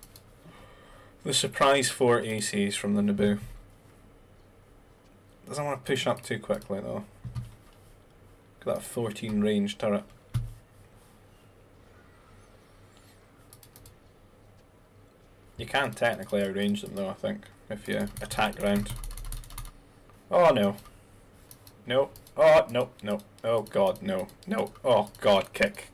The surprise 4 ACs from the Naboo. Doesn't want to push up too quickly though. Look at that 14 range turret. You can technically outrange them though, I think, if you attack round. Oh no. No. Oh, no. Oh god, no. No. Oh god, kick.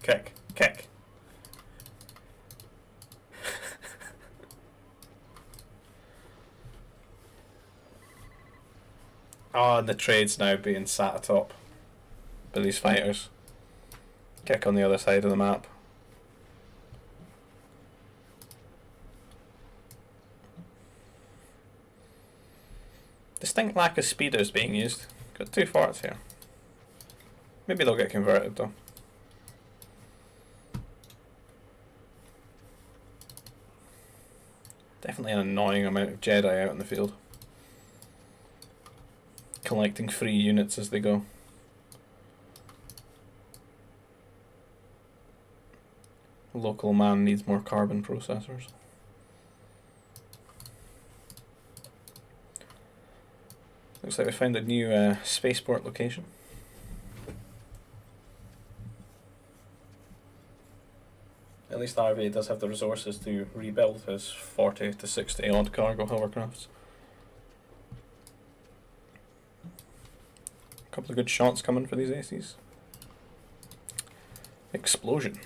Oh, and the trade's now being sat atop by these fighters. Kick on the other side of the map. Distinct lack of speeders being used. Got 2 forts here. Maybe they'll get converted though. Definitely an annoying amount of Jedi out in the field. Collecting free units as they go. Local man needs more carbon processors. Looks like we found a new spaceport location. At least RV does have the resources to rebuild his 40 to 60 odd cargo hovercrafts. A couple of good shots coming for these ACs. Explosion.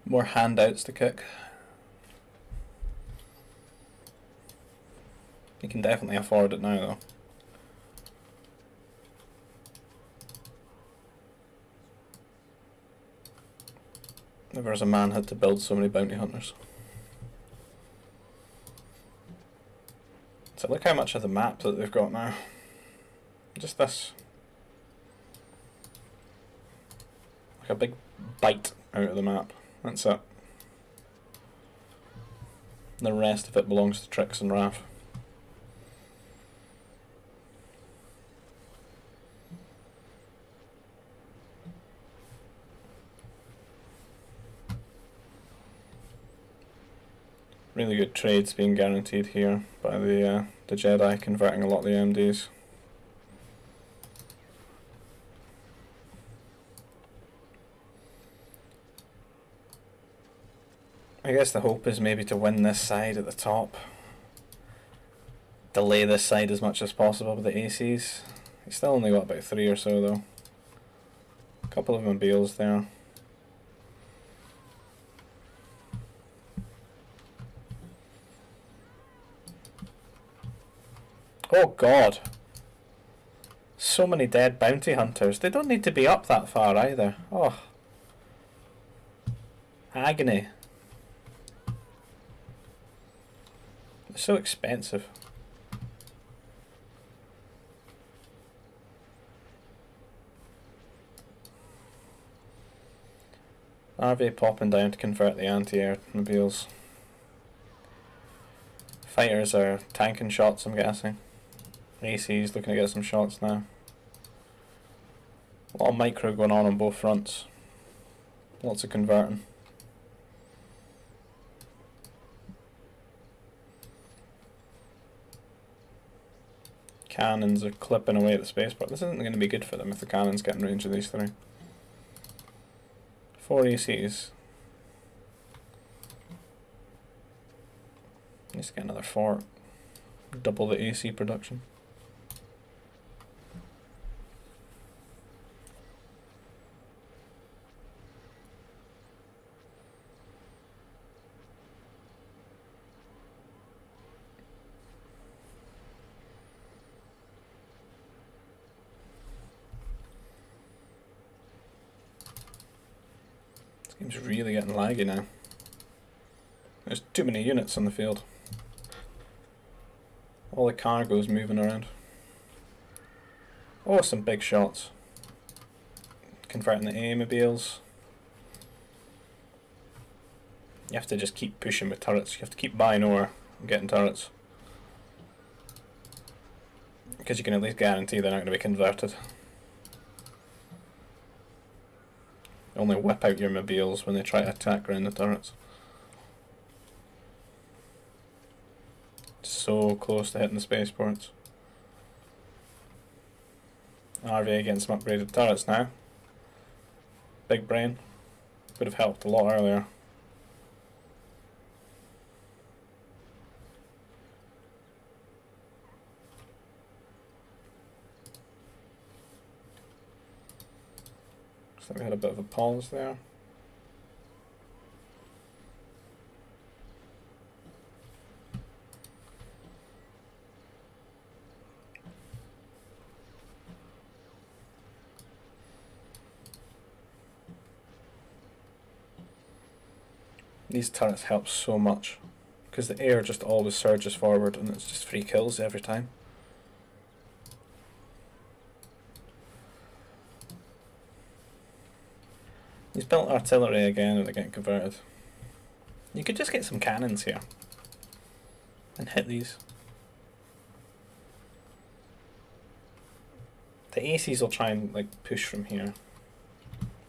More handouts to kick. You can definitely afford it now though. Never as a man had to build so many bounty hunters. So look how much of the map that they've got now. Just this. Like a big bite out of the map. That's it. The rest of it belongs to Trix and Raph. Really good trades being guaranteed here by the Jedi, converting a lot of the MDs. I guess the hope is maybe to win this side at the top. Delay this side as much as possible with the ACs. He's still only got about 3 or so though. A couple of mobiles there. Oh god. So many dead bounty hunters. They don't need to be up that far either. Oh. Agony. They're so expensive. RV popping down to convert the anti-air mobiles. Fighters are tanking shots, I'm guessing. AC's looking to get some shots now. A lot of micro going on both fronts. Lots of converting. Cannons are clipping away at the spaceport. This isn't going to be good for them if the cannons get in range of these 3. 4 ACs. Needs to get another 4. Double the AC production. This game's really getting laggy now. There's too many units on the field. All the cargo's moving around. Oh, some big shots. Converting the A-mobiles. You have to just keep pushing with turrets. You have to keep buying ore and getting turrets. Because you can at least guarantee they're not going to be converted. You only whip out your mobiles when they try to attack around the turrets. So close to hitting the spaceports. RV getting some upgraded turrets now. Big brain. Would have helped a lot earlier. So we had a bit of a pause there. These turrets help so much, because the air just always surges forward and it's just free kills every time. He's built artillery again and they're getting converted. You could just get some cannons here and hit these. The ACs will try and like push from here.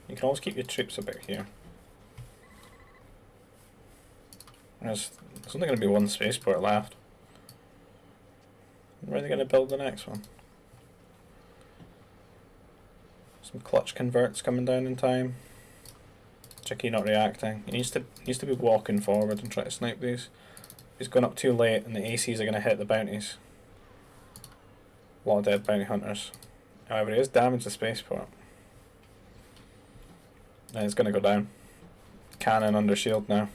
You can always keep your troops about here. There's only going to be one spaceport left. Where are they going to build the next one? Some clutch converts coming down in time. Tricky not reacting. He needs to be walking forward and try to snipe these. He's going up too late and the ACs are going to hit the bounties. A lot of dead bounty hunters. However, he has damaged the spaceport. And it's going to go down. Cannon under shield now.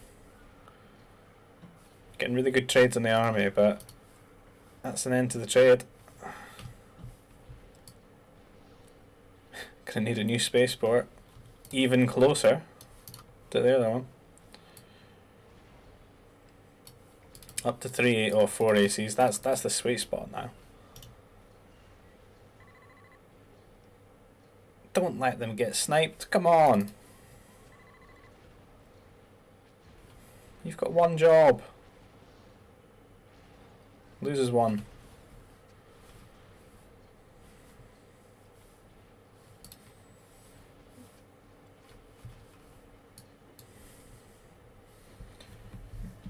Getting really good trades in the army, but that's an end to the trade. Gonna need a new spaceport, even closer to the other one. Up to 3 or 4 ACs. That's the sweet spot now. Don't let them get sniped. Come on. You've got one job. Loses one.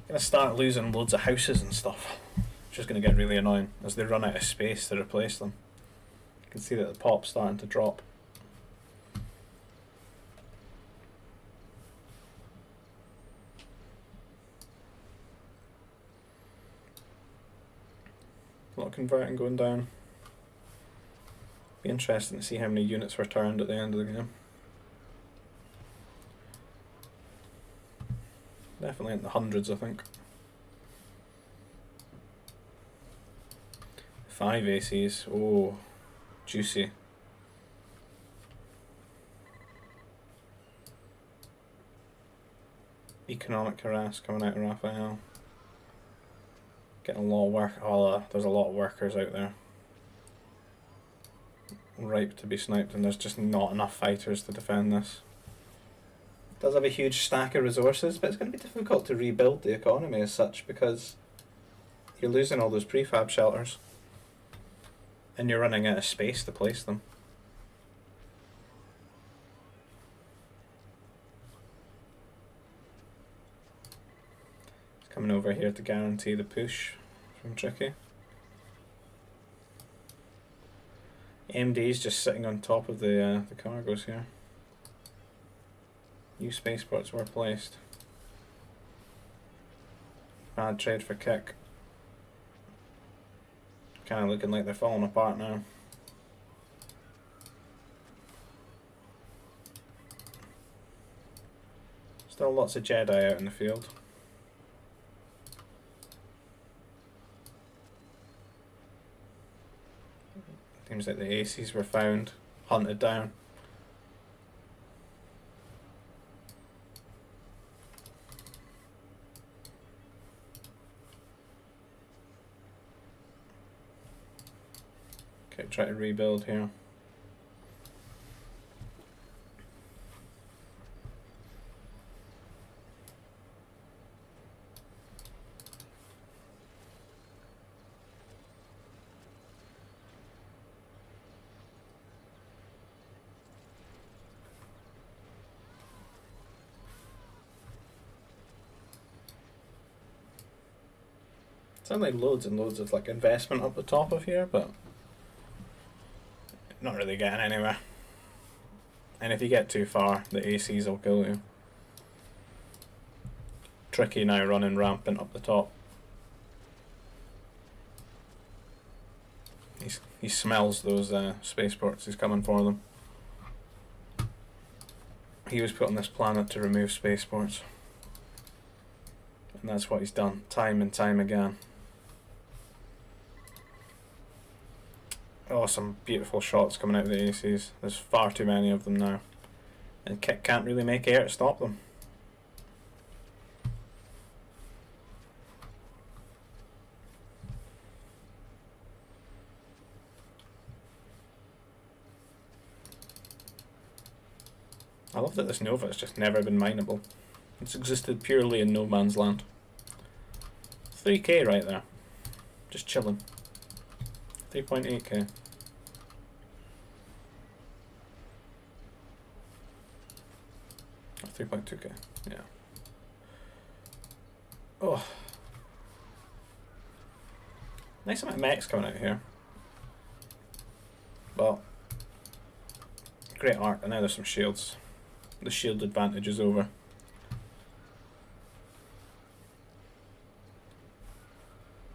Gonna start losing loads of houses and stuff. Which is gonna get really annoying as they run out of space to replace them. You can see that the pop's starting to drop. A lot of converting going down. Be interesting to see how many units were turned at the end of the game. Definitely in the hundreds, I think. 5 ACs. Oh, juicy. Economic harass coming out of Raphael. Getting a lot of work. Oh, there's a lot of workers out there. Ripe to be sniped, and there's just not enough fighters to defend this. It does have a huge stack of resources, but it's going to be difficult to rebuild the economy as such because you're losing all those prefab shelters and you're running out of space to place them. Coming over here to guarantee the push from Tricky. MD's just sitting on top of the cargoes here. New spaceports were placed. Bad trade for kick. Kind of looking like they're falling apart now. Still lots of Jedi out in the field. Seems like the ACs were found, hunted down. Okay, try to rebuild here. Sound like loads and loads of like investment up the top of here, but not really getting anywhere. And if you get too far, the ACs will kill you. Tricky now running rampant up the top. He smells those spaceports. He's coming for them. He was put on this planet to remove spaceports, and that's what he's done time and time again. Oh, some beautiful shots coming out of the ACs. There's far too many of them now. And Kit can't really make air to stop them. I love that this Nova has just never been mineable. It's existed purely in no man's land. 3k right there. Just chilling. 3.8k. Or 3.2k, yeah. Oh. Nice amount of mechs coming out here. Well, great art, and now there's some shields. The shield advantage is over.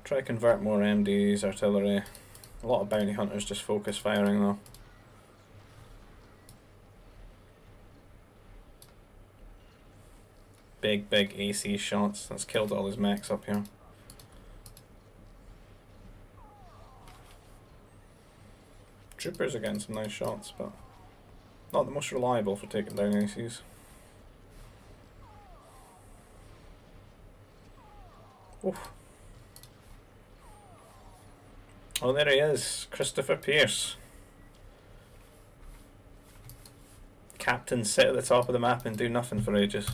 Try to convert more MDs, artillery. A lot of bounty hunters just focus firing though. Big AC shots. That's killed all his mechs up here. Troopers are getting some nice shots, but not the most reliable for taking down ACs. Oof. Oh, there he is, Christopher Pierce. Captain sit at the top of the map and do nothing for ages.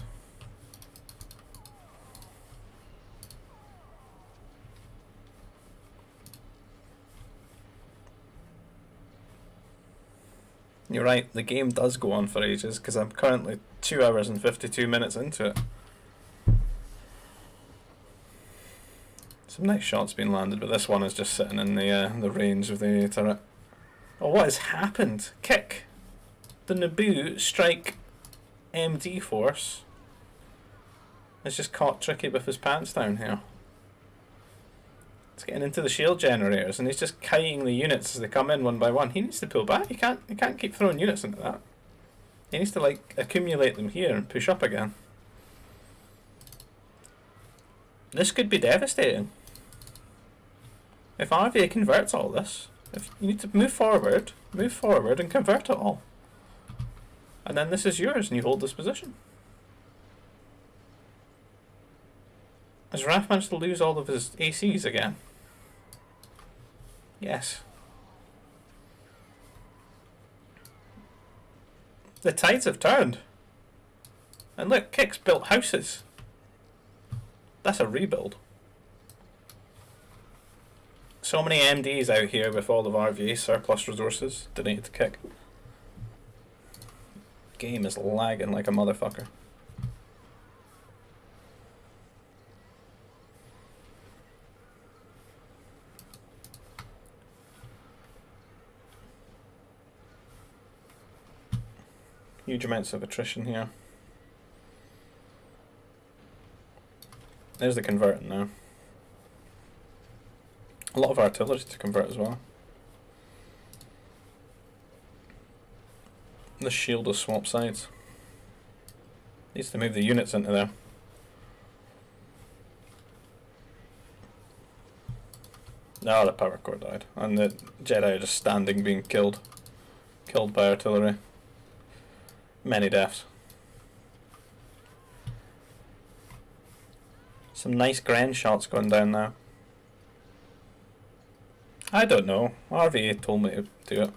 You're right, the game does go on for ages because I'm currently 2 hours and 52 minutes into it. Some nice shots being landed, but this one is just sitting in the range of the turret. Oh, what has happened? Kick! The Naboo strike MD force is just caught tricky with his pants down here. It's getting into the shield generators and he's just kiting the units as they come in one by one. He needs to pull back. He can't keep throwing units into that. He needs to like accumulate them here and push up again. This could be devastating. If RVA converts all this, if you need to move forward and convert it all. And then this is yours and you hold this position. Has Raph managed to lose all of his ACs again? Yes. The tides have turned. And look, Kick's built houses. That's a rebuild. So many MDs out here with all of RVA surplus resources donated to Kick. Game is lagging like a motherfucker. Huge amounts of attrition here. There's the converting now. A lot of artillery to convert as well. The shield will swap sides. Needs to move the units into there. No, the power core died. And the Jedi are just standing being killed. Killed by artillery. Many deaths. Some nice Gren shots going down now. I don't know. RVA told me to do it.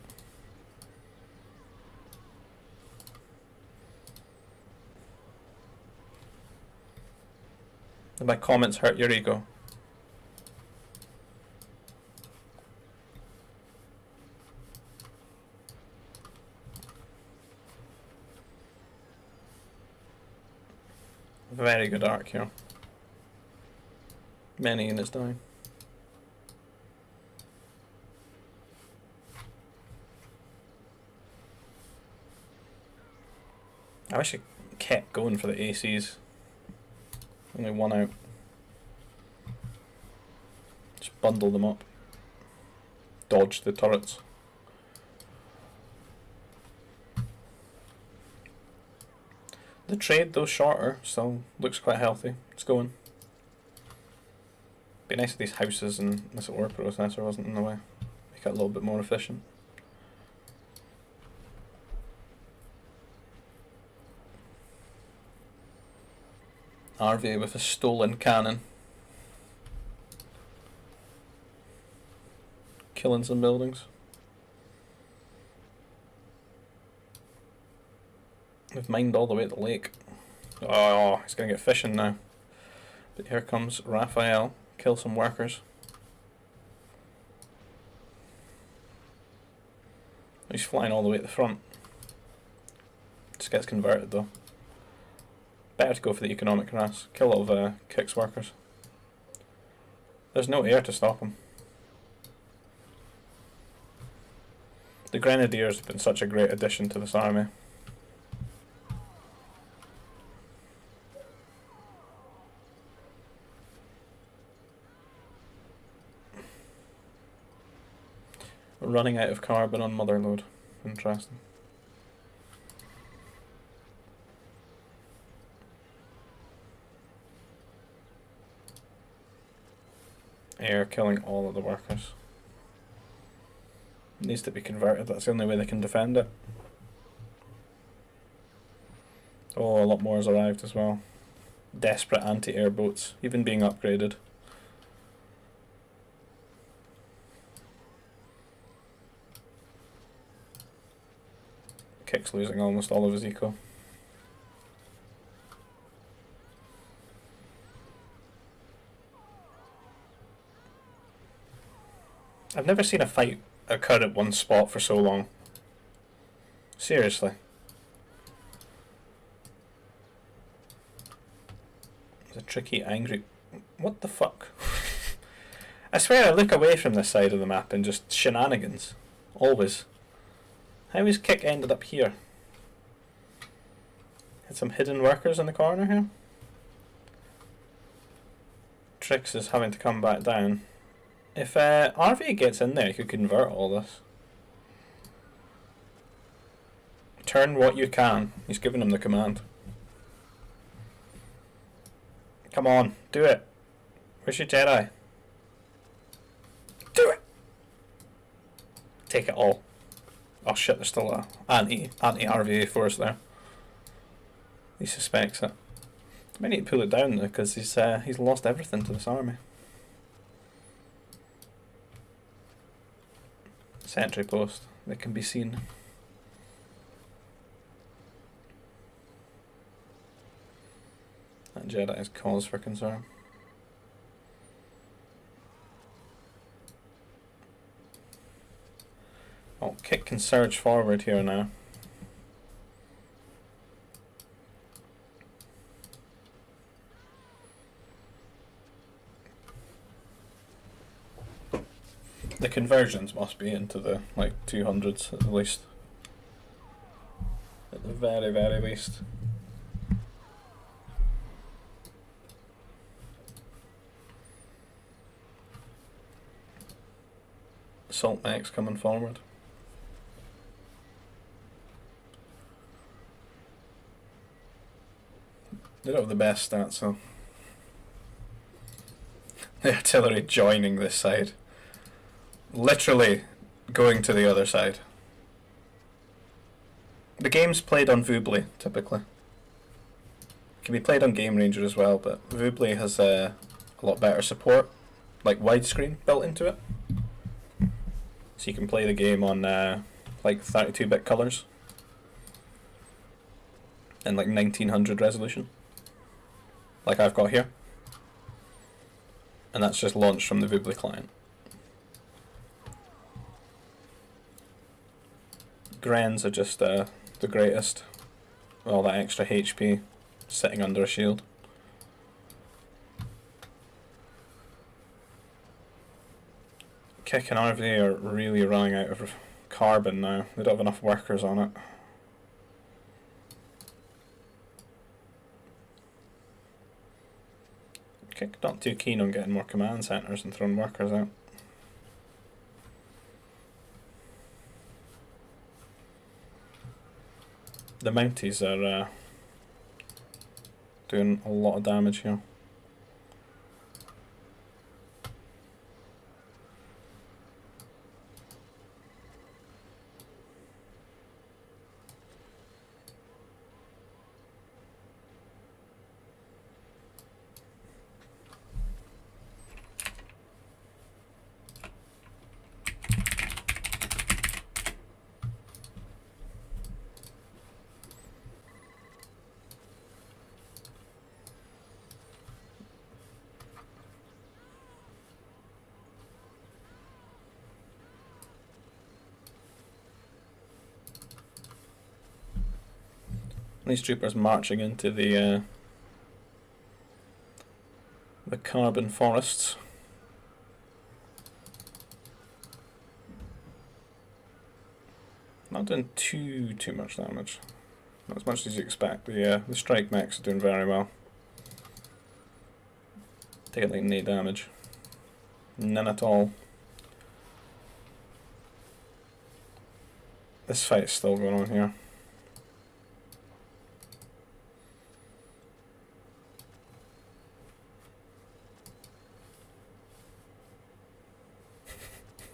Did my comments hurt your ego? Very good arc here. Many units dying. I wish I kept going for the ACs. Only one out. Just bundle them up. Dodge the turrets. The trade, though shorter, so looks quite healthy. It's going. Be nice if these houses and this ore processor wasn't in the way. Make it a little bit more efficient. RVA with a stolen cannon. Killing some buildings. We've mined all the way to the lake. Oh, he's going to get fishing now. But here comes Raphael. Kill some workers. He's flying all the way to the front. Just gets converted though. Better to go for the economic harass. Kill all of Kick's workers. There's no air to stop him. The Grenadiers have been such a great addition to this army. We're running out of carbon on Motherlode. Interesting. Air killing all of the workers. It needs to be converted, that's the only way they can defend it. Oh, a lot more has arrived as well. Desperate anti-air boats, even being upgraded. Kick's losing almost all of his eco. I've never seen a fight occur at one spot for so long. Seriously. It's a tricky, angry... What the fuck? I swear I look away from this side of the map and just shenanigans. Always. How is Kick ended up here? Had some hidden workers in the corner here. Trix is having to come back down. If RV gets in there, he could convert all this. Turn what you can. He's giving him the command. Come on, do it. Where's your Jedi? Do it! Take it all. Oh shit, there's still a anti-RVA force there. He suspects it. Might need to pull it down though, because he's lost everything to this army. Sentry post, they can be seen. That Jedi is cause for concern. Oh, Kick can surge forward here now. The conversions must be into the like 200s at least. At the very, very least. Assault mechs coming forward. They don't have the best stats, so the artillery joining this side. Literally going to the other side. The game's played on Voobly, typically. It can be played on Game Ranger as well, but Voobly has a lot better support, like widescreen built into it. So you can play the game on like 32-bit colours and like 1900 resolution, like I've got here. And that's just launched from the Voobly client. Grens are just the greatest. All that extra HP sitting under a shield. Kick and RV are really running out of carbon now. They don't have enough workers on it. Kick not too keen on getting more command centres and throwing workers out. The Mounties are doing a lot of damage here. These troopers marching into the carbon forests. Not doing too much damage. Not as much as you expect. The strike mechs are doing very well. Taking like no damage. None at all. This fight's still going on here.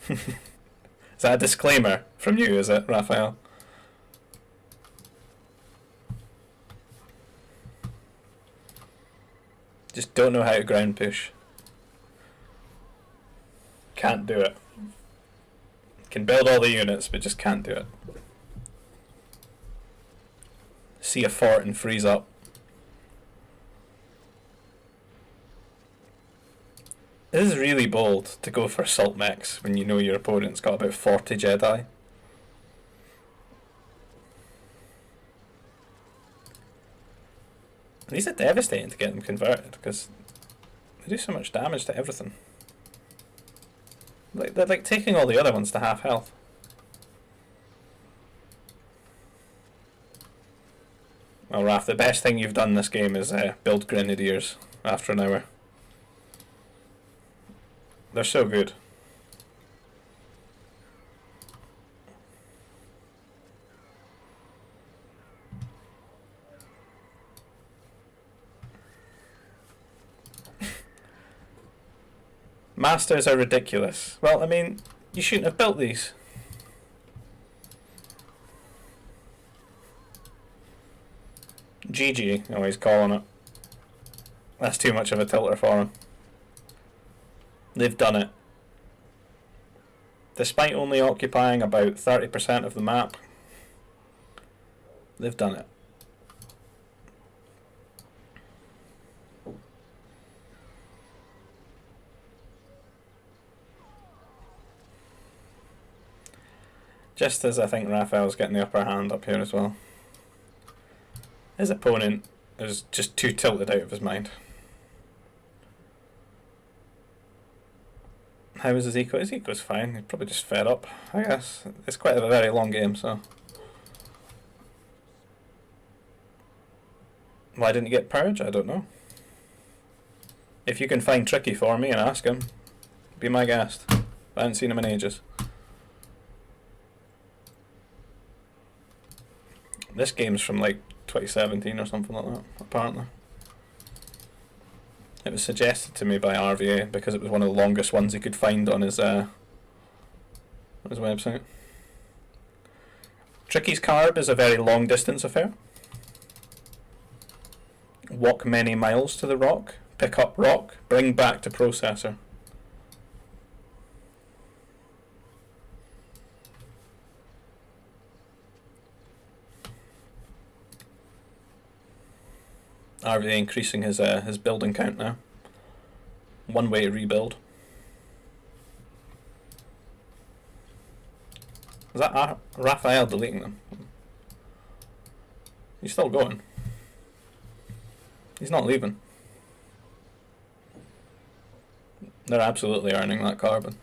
Is that a disclaimer from you, is it, Raphael? Just don't know how to ground push. Can't do it. Can build all the units, but just can't do it. See a fort and freeze up. It is really bold to go for assault mechs when you know your opponent's got about 40 Jedi. And these are devastating to get them converted because they do so much damage to everything. Like they're like taking all the other ones to half health. Well, Raph, the best thing you've done this game is build grenadiers after an hour. They're so good. Masters are ridiculous. Well, I mean, you shouldn't have built these. GG, oh, he's calling it. That's too much of a tilter for him. They've done it. Despite only occupying about 30% of the map, they've done it. Just as I think Raphael's getting the upper hand up here as well. His opponent is just too tilted out of his mind. How is his eco? His eco's fine. He's probably just fed up, I guess. It's quite a very long game, so. Why didn't he get Purge? I don't know. If you can find Tricky for me and ask him, be my guest. I haven't seen him in ages. This game's from like 2017 or something like that, apparently. It was suggested to me by RVA because it was one of the longest ones he could find on his website. Tricky's carb is a very long distance affair. Walk many miles to the rock, pick up rock, bring back to processor. RVA increasing his building count now. One way to rebuild. Is that Raphael deleting them? He's still going. He's not leaving. They're absolutely earning that carbon.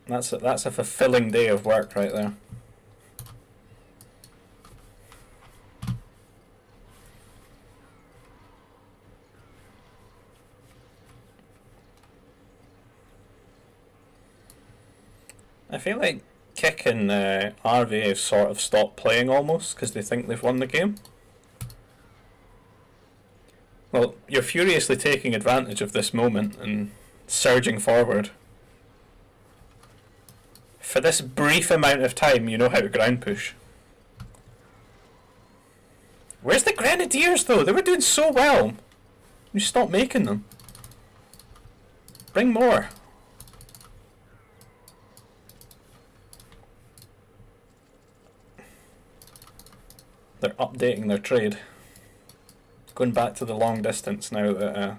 That's a fulfilling day of work right there. I feel like Kick and RVA have sort of stopped playing almost because they think they've won the game. Well, you're furiously taking advantage of this moment and surging forward. For this brief amount of time, you know how to ground push. Where's the Grenadiers though? They were doing so well. You stop making them. Bring more. They're updating their trade. Going back to the long distance now that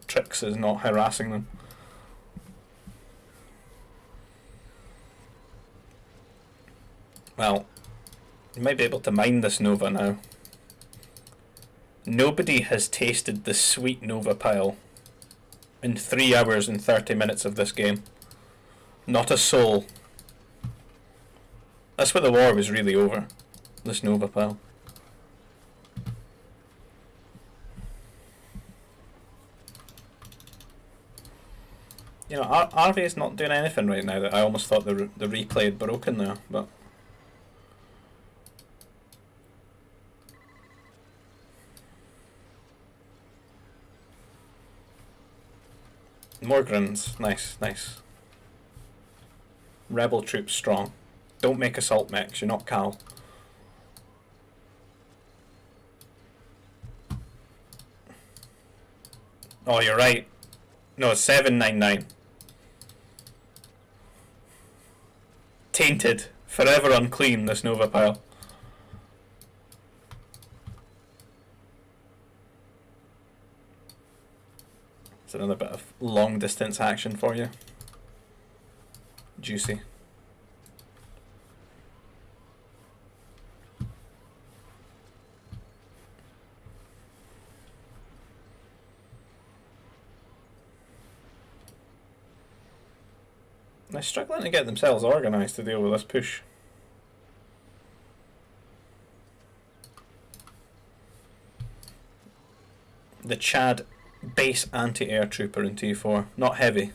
Trix is not harassing them. Well, you might be able to mine this Nova now. Nobody has tasted the sweet Nova pile in 3 hours and 30 minutes of this game. Not a soul. That's where the war was really over. This Nova pile. You know, RV is not doing anything right now. That I almost thought the replay had broken there, but more grins. Nice, nice. Rebel troops strong. Don't make assault mechs. You're not Cal. Oh, you're right. No, it's 799. Tainted. Forever unclean, this Nova pile. It's another bit of long distance action for you. Juicy. They're struggling to get themselves organised to deal with this push. The Chad base anti-air trooper in T4. Not heavy.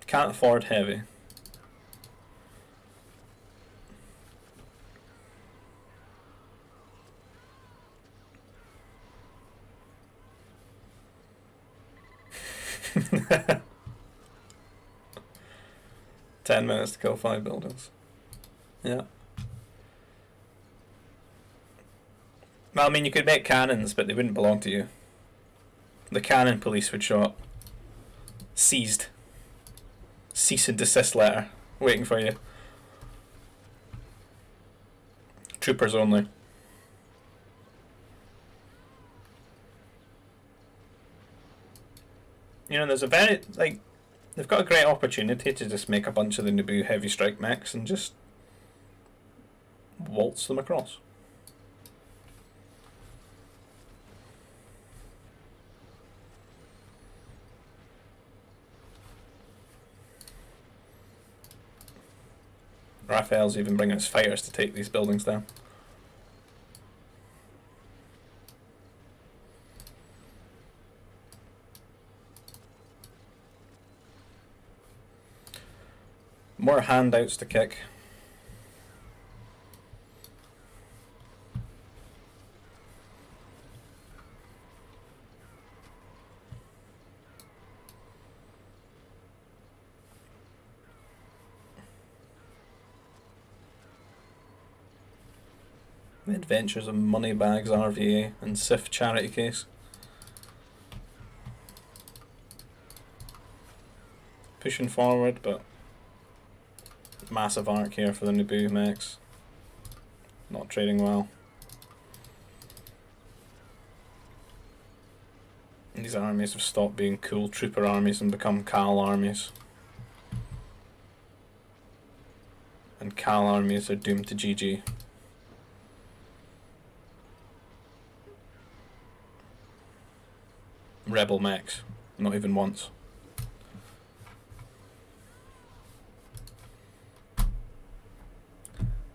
Can't afford heavy. Ten minutes to kill 5 buildings. Yeah. Well, I mean, you could make cannons, but they wouldn't belong to you. The cannon police would show up. Seized. Cease and desist letter. Waiting for you. Troopers only. You know, there's a very, like, they've got a great opportunity to just make a bunch of the Naboo heavy strike mechs and just waltz them across. Raphael's even bringing his fighters to take these buildings down. More handouts to kick. The Adventures of Moneybags RVA and Sif charity case. Pushing forward, but massive arc here for the Naboo mechs. Not trading well. These armies have stopped being cool trooper armies and become Cal armies. And Cal armies are doomed to GG. Rebel mechs. Not even once.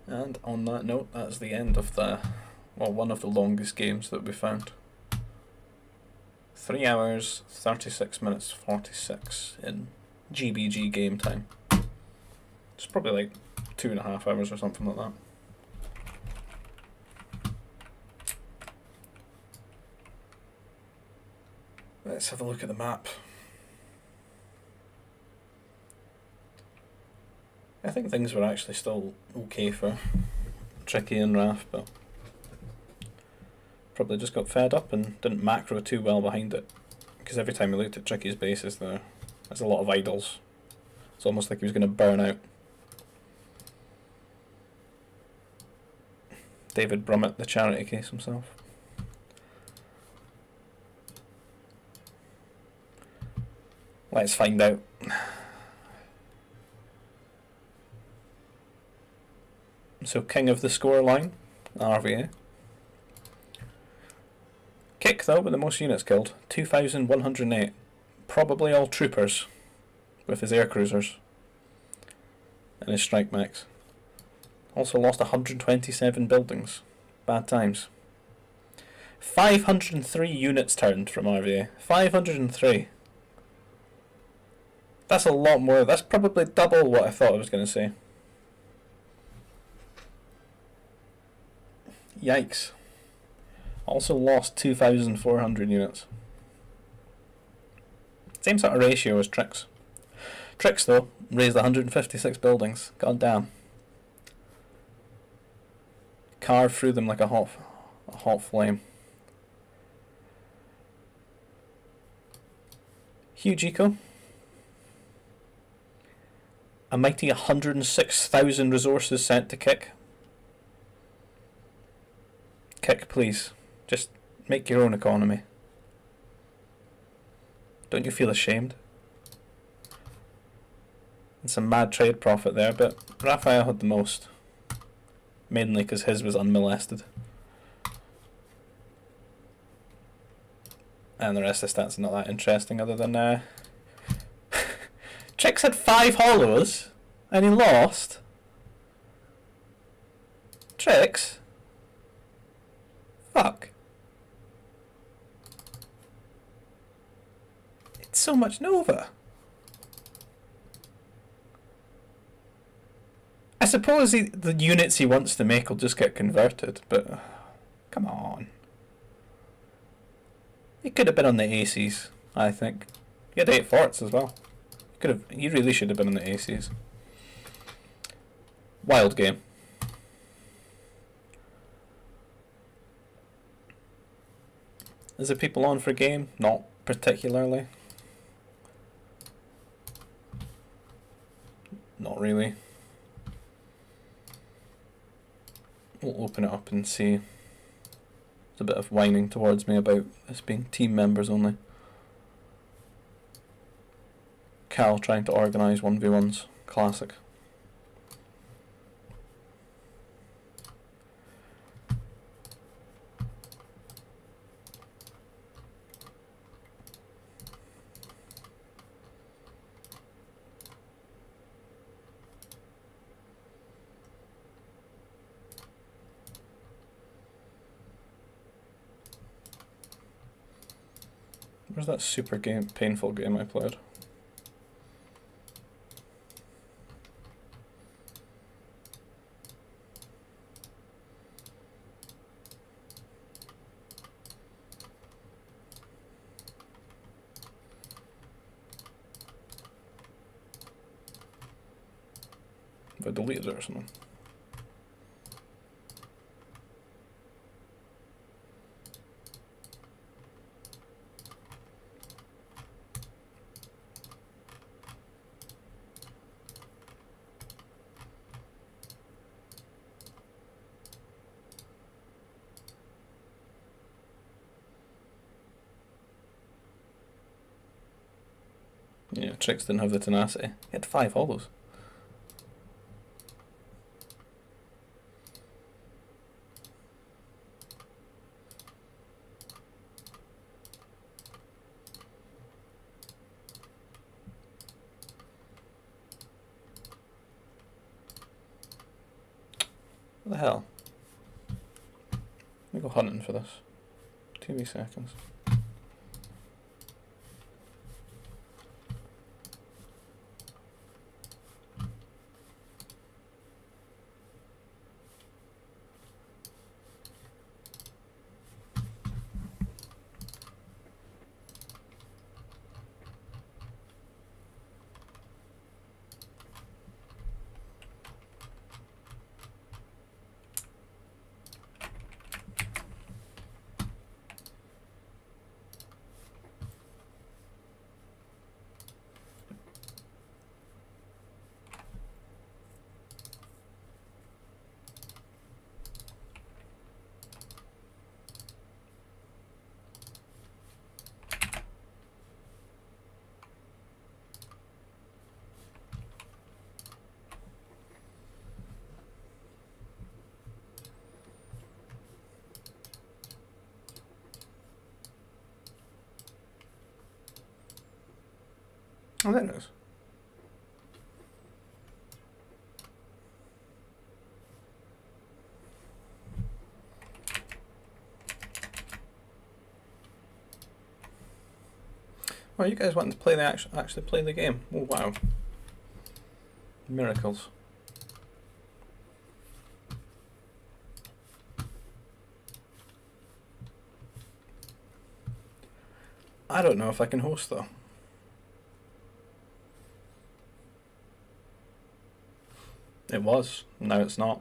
And on that note, that's the end of the, well, one of the longest games that we found. 3 hours, 36 minutes, 46 in GBG game time. It's probably like 2.5 hours or something like that. Let's have a look at the map. I think things were actually still okay for Tricky and Raf, but probably just got fed up and didn't macro too well behind it. Because every time we looked at Tricky's bases there's a lot of idols. It's almost like he was going to burn out. David Brummett, the charity case himself. Let's find out. So king of the score line, RVA. Kick though with the most units killed, 2,108. Probably all troopers with his air cruisers and his strike mechs. Also lost 127 buildings. Bad times. 503 units turned from RVA. 503. That's a lot more. That's probably double what I thought I was going to say. Yikes. Also lost 2,400 units. Same sort of ratio as Tricks. Tricks, though, raised 156 buildings. God damn. Carved through them like a hot flame. Huge eco. A mighty 106,000 resources sent to Kick. Kick, please. Just make your own economy. Don't you feel ashamed? And some mad trade profit there, but Raphael had the most. Mainly because his was unmolested. And the rest of the stats are not that interesting other than... Tricks had 5 hollows and he lost. Tricks? Fuck. It's so much Nova. I suppose the units he wants to make will just get converted, but come on. He could have been on the ACs, I think. He had 8 forts as well. He really should have been on the ACs. Wild game. Is there people on for game? Not particularly. Not really. We'll open it up and see. There's a bit of whining towards me about this being team members only. Cal trying to organise 1v1s. Classic. Where's that super painful game I played? Have I deleted it or something? Yeah, Tricks didn't have the tenacity. He had 5 hollows. What the hell? Let me go hunting for this. 2 wee seconds. Oh, that knows. Oh, you guys want to play the actually play the game? Oh wow! Miracles. I don't know if I can host though. It was. Now it's not.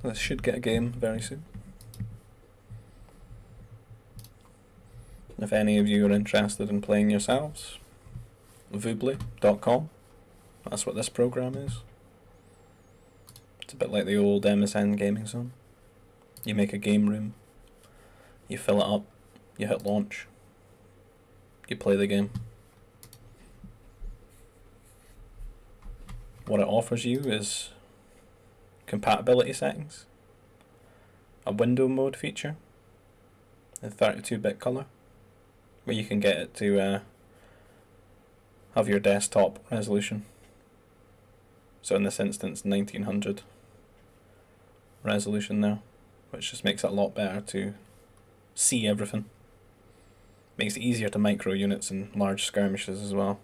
I should get a game very soon. If any of you are interested in playing yourselves, voobly.com. That's what this program is. It's a bit like the old MSN gaming zone. You make a game room, you fill it up, you hit launch, you play the game. What it offers you is compatibility settings, a window mode feature, a 32-bit colour, where you can get it to have your desktop resolution. So in this instance, 1900 resolution there, which just makes it a lot better to see everything. Makes it easier to micro units in large skirmishes as well.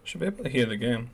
Should be able to hear the game.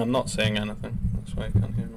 I'm not saying anything, that's why you can't hear me.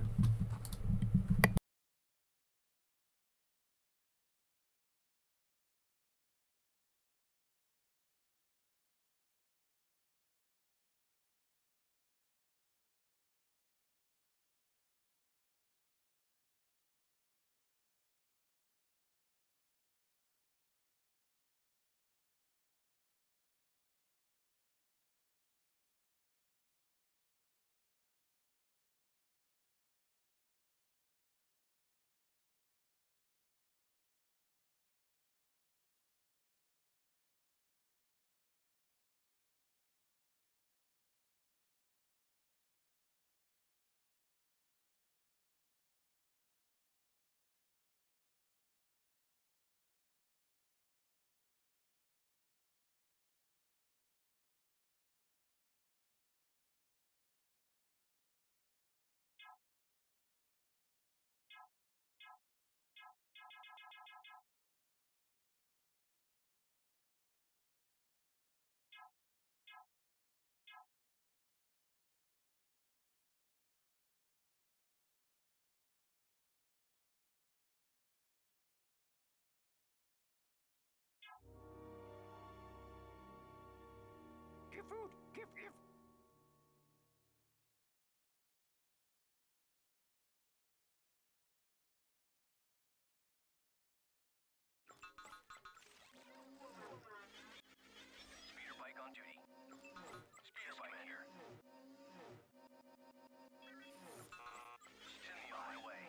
Give food! Give! Speeder bike on duty. Speeder bike here. Stimmy on my way.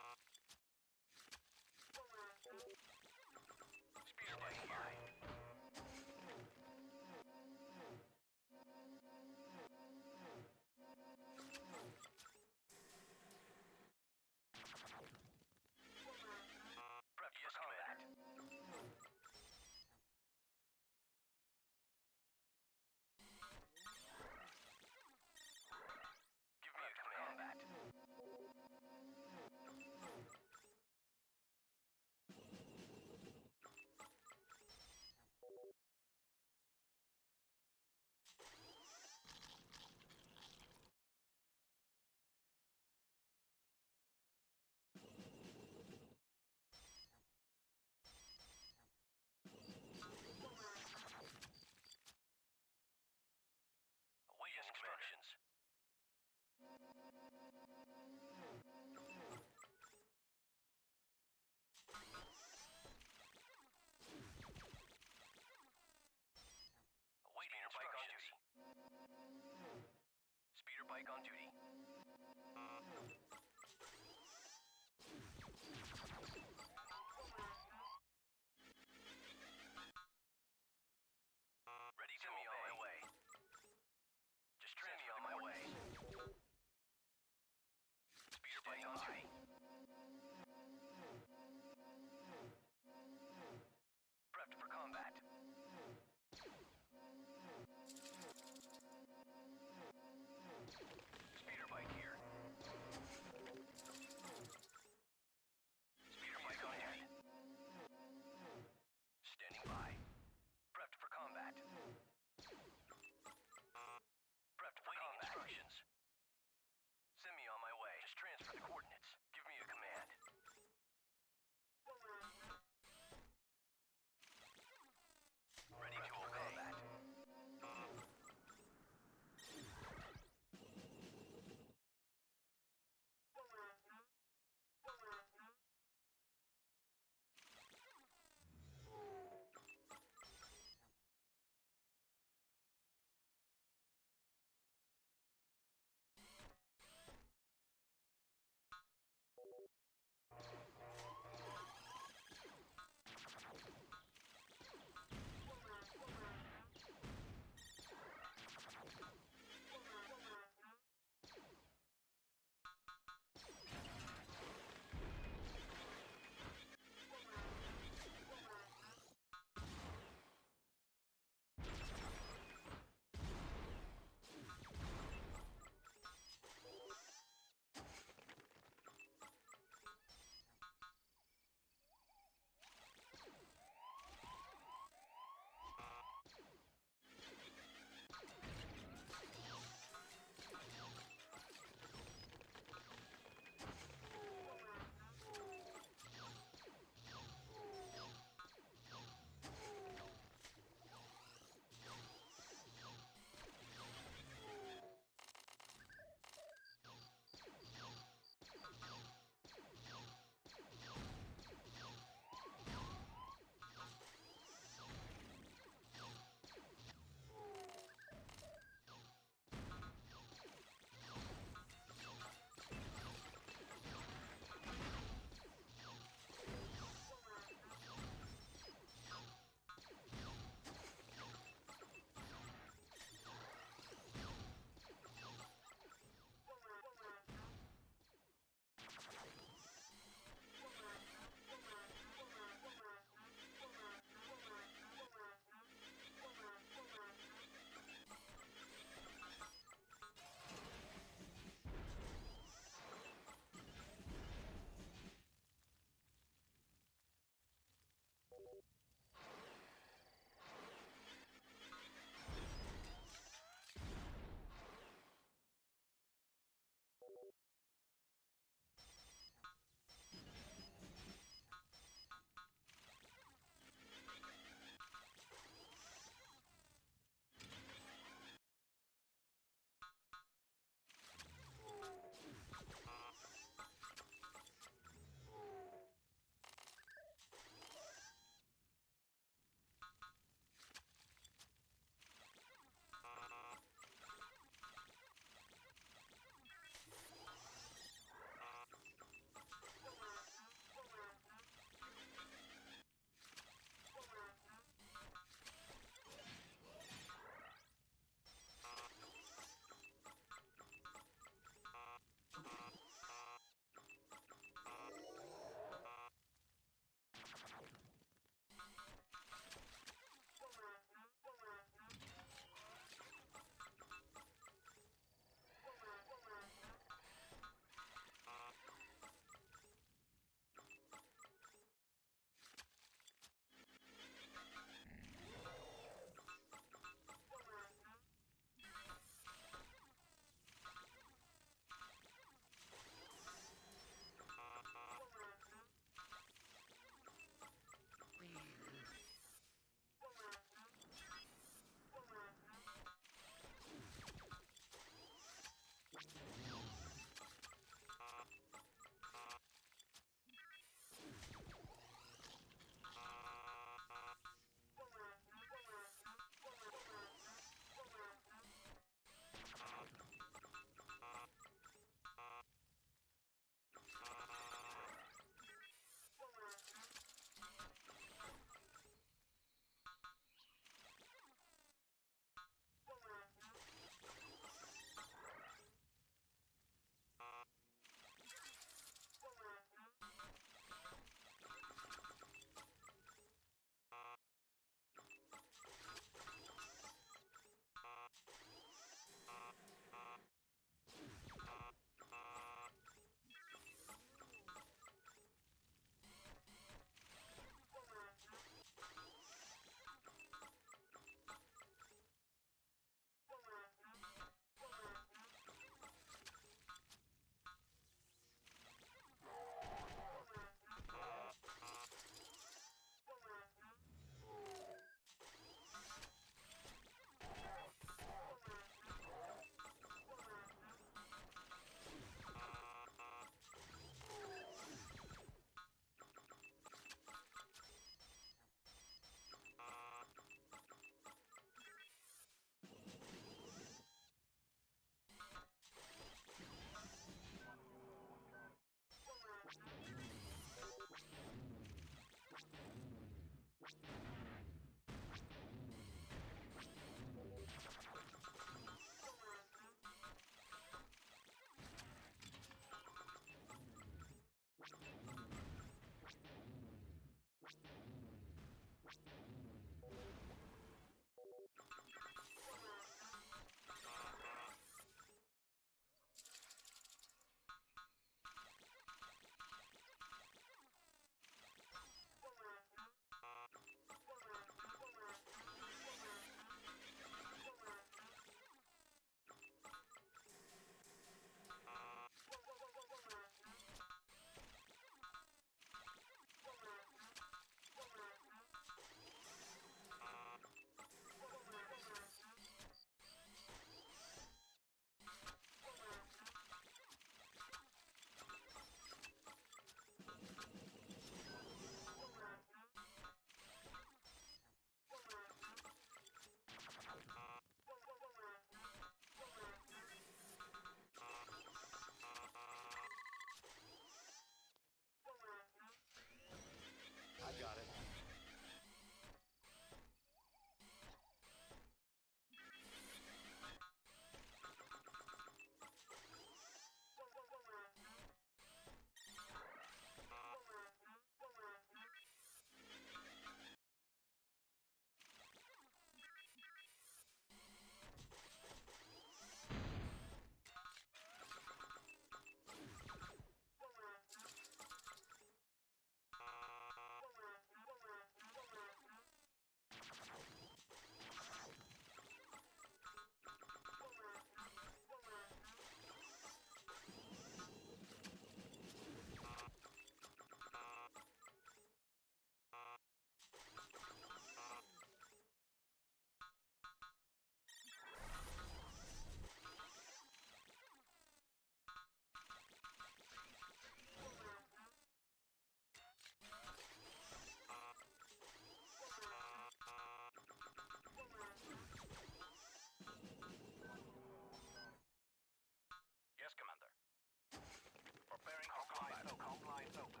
is open.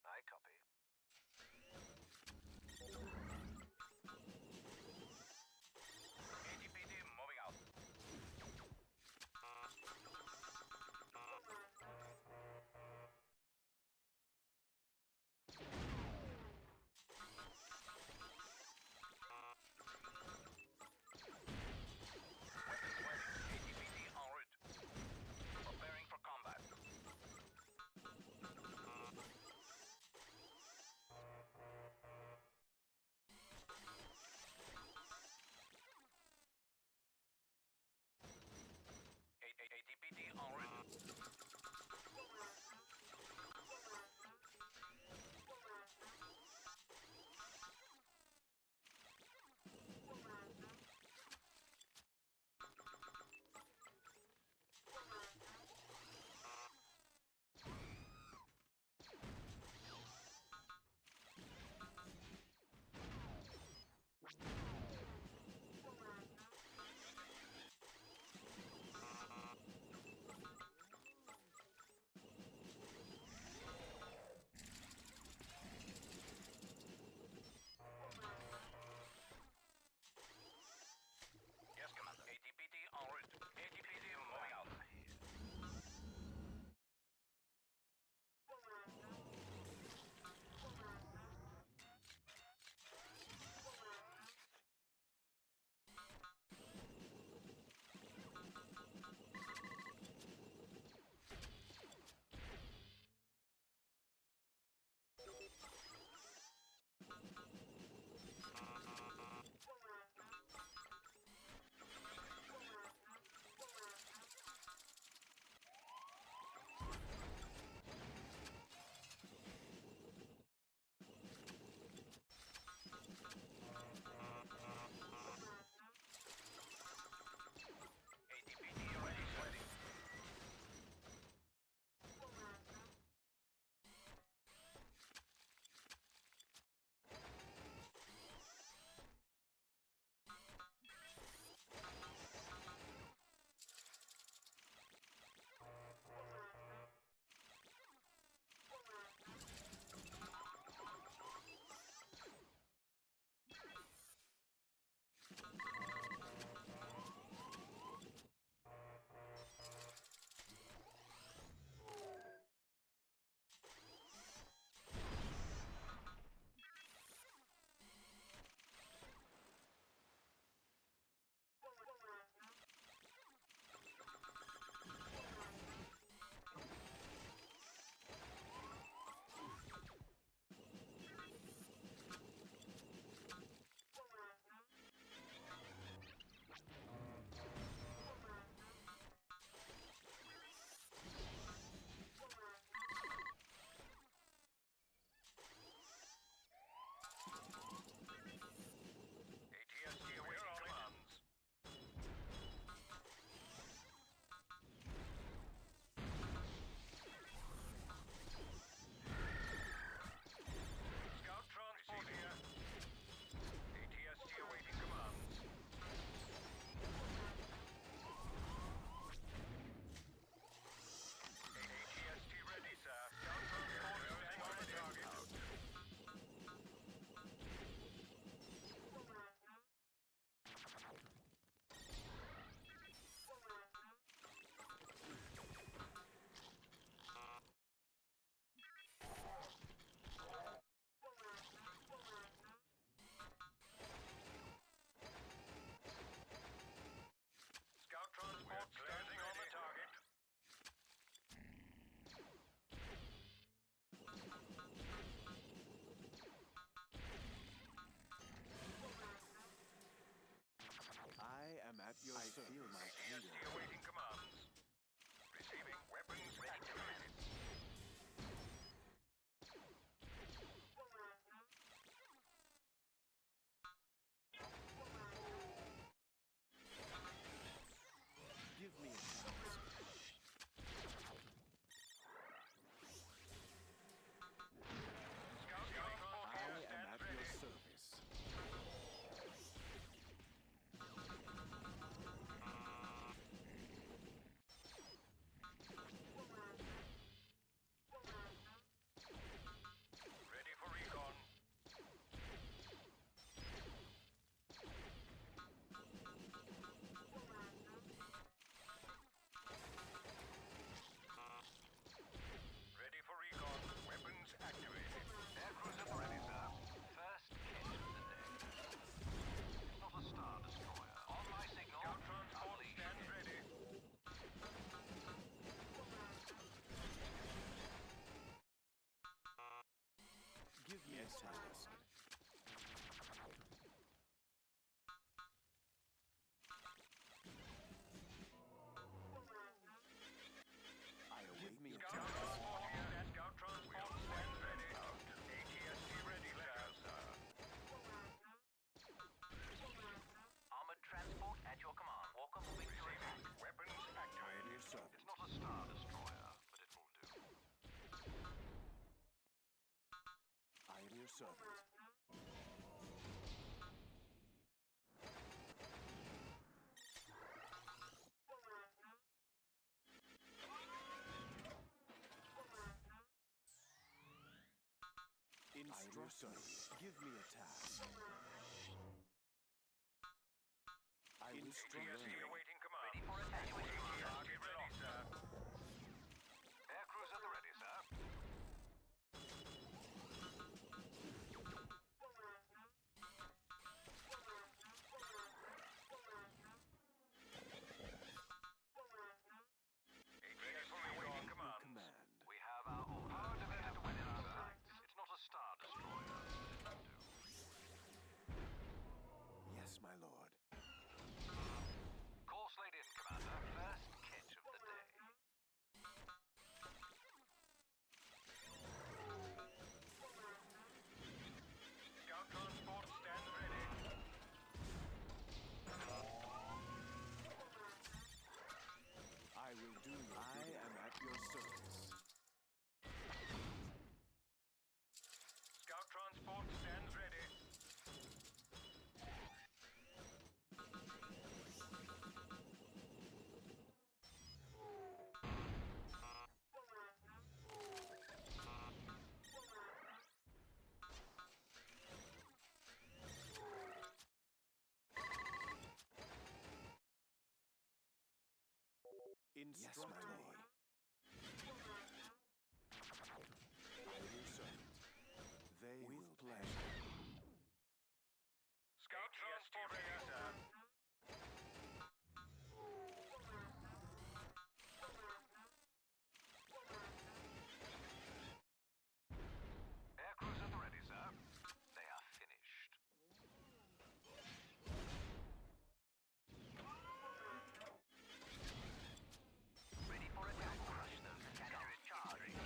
I copy. ATPD moving out. Weapons ready. ATPD en route. Preparing for combat. ATPD en route. Yes, Commander. ATPD en route. ATPD moving out. ATPD ready, ready. ATST awaiting commands. Scout transport here. ATST awaiting commands. ATST ready, sir. Scout transport is on the target. Scout transport standing on the target. I am at your service. I feel my ATST anger. awaiting commands. Receiving weapons activated. Give me a chance. Scout transport I here am stands at your ready. service. servant. Instructor, give me a task. I wish to learn. awaiting command. Ready for evacuation. Target ready, sir. Air crews at the ready, sir. Awaiting Your command. command. We have our order. Power diverted within our sights. It's not a star destroyer. Yes, my lord. Course laid in, Commander. First catch of the day. Scout transport stands ready. I will do your I am at your service. Scout transport stands ready. Instruct me. I will servant. They will play. Scout transport ready, sir. Air crews at the ready, sir. They are finished. Ready for attack. Crush those scanners. Charging.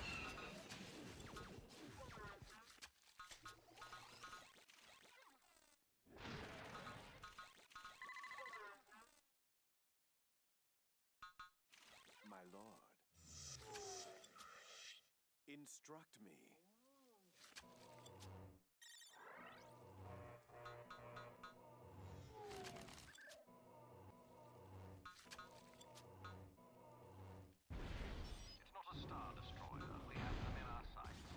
My lord. Instruct me. It's not a star destroyer. We have them in our sights.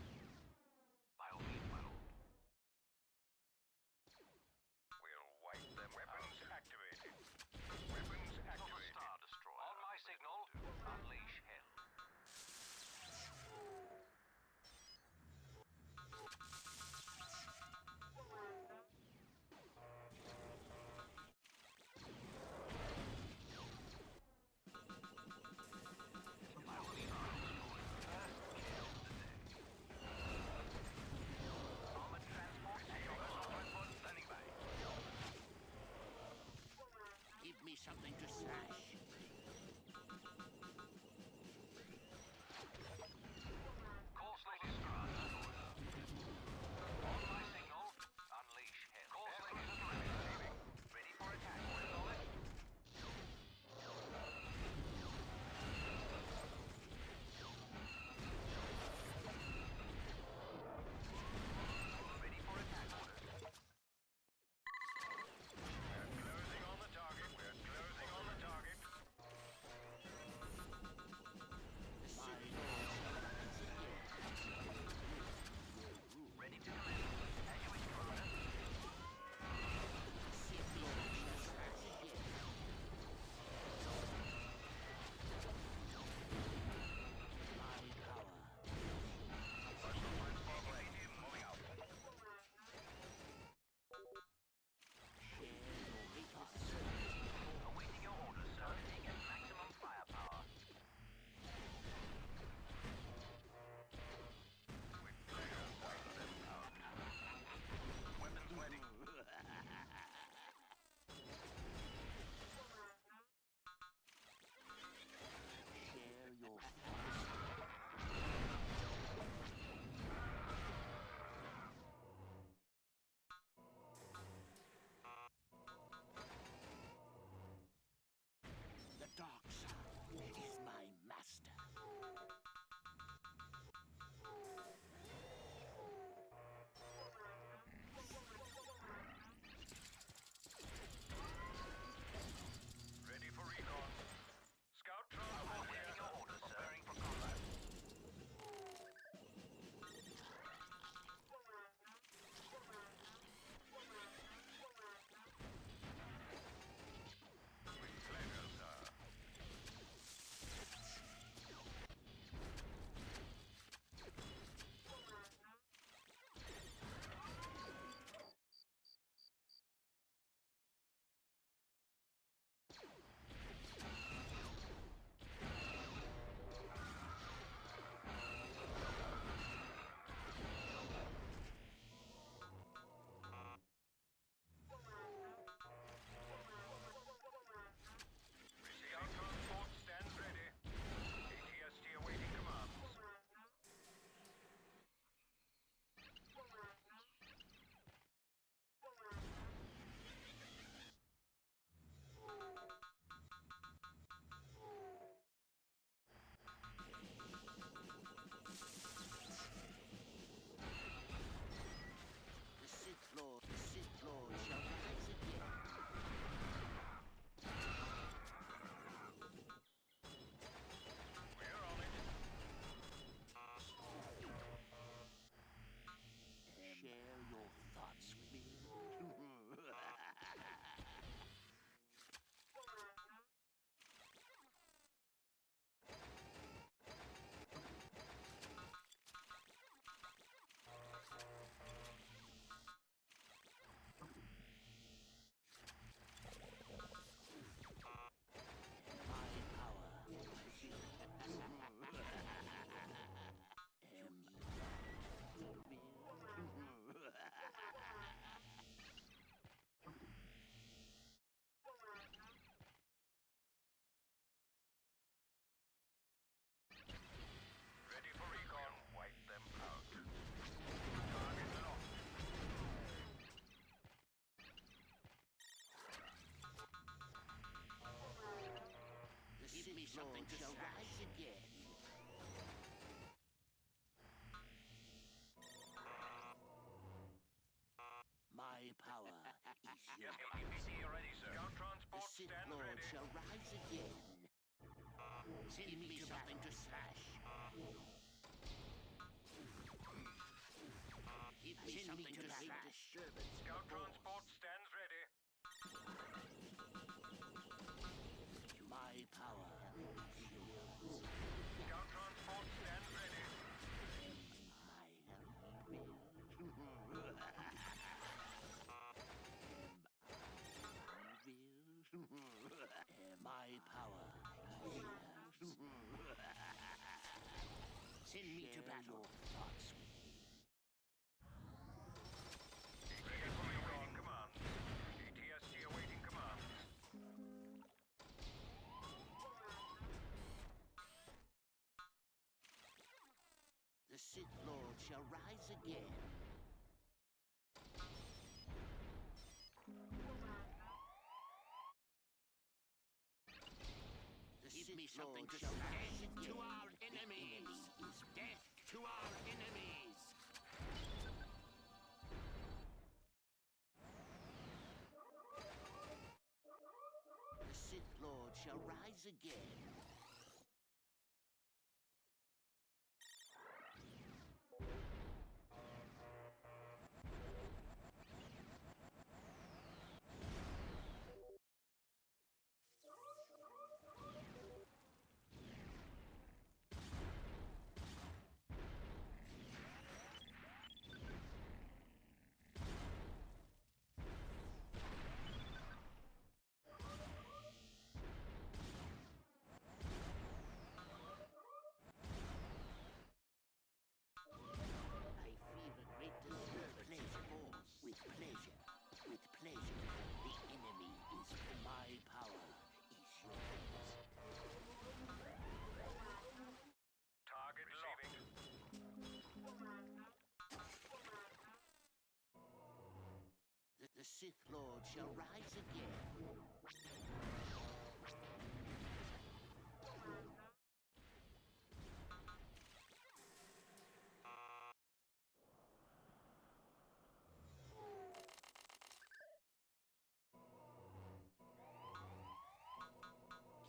By all means, my lord. We'll wipe them. Weapons activated. Weapons activated. Not a star destroyer. On my signal, unleash hell. something shall rise again. My power is yours. SPPD ready, sir. Scout The transport Sith stands Lord ready. shall rise again. Send me something to slash. Give me something to slash. Disturbance. Scout transport stands ready. My power is yours. Scout transport stands ready. My my power is yours. Send me to battle. Thoughts. ATST awaiting commands. ATST awaiting commands. The Sith Lord shall rise again. Give me something to rise again. To our enemies. Death to our enemies. The Sith Lord shall rise again. I feel a great disturbance. With pleasure. With pleasure. The enemy is my power. Is yours. Target receiving. The Sith Lord shall rise again.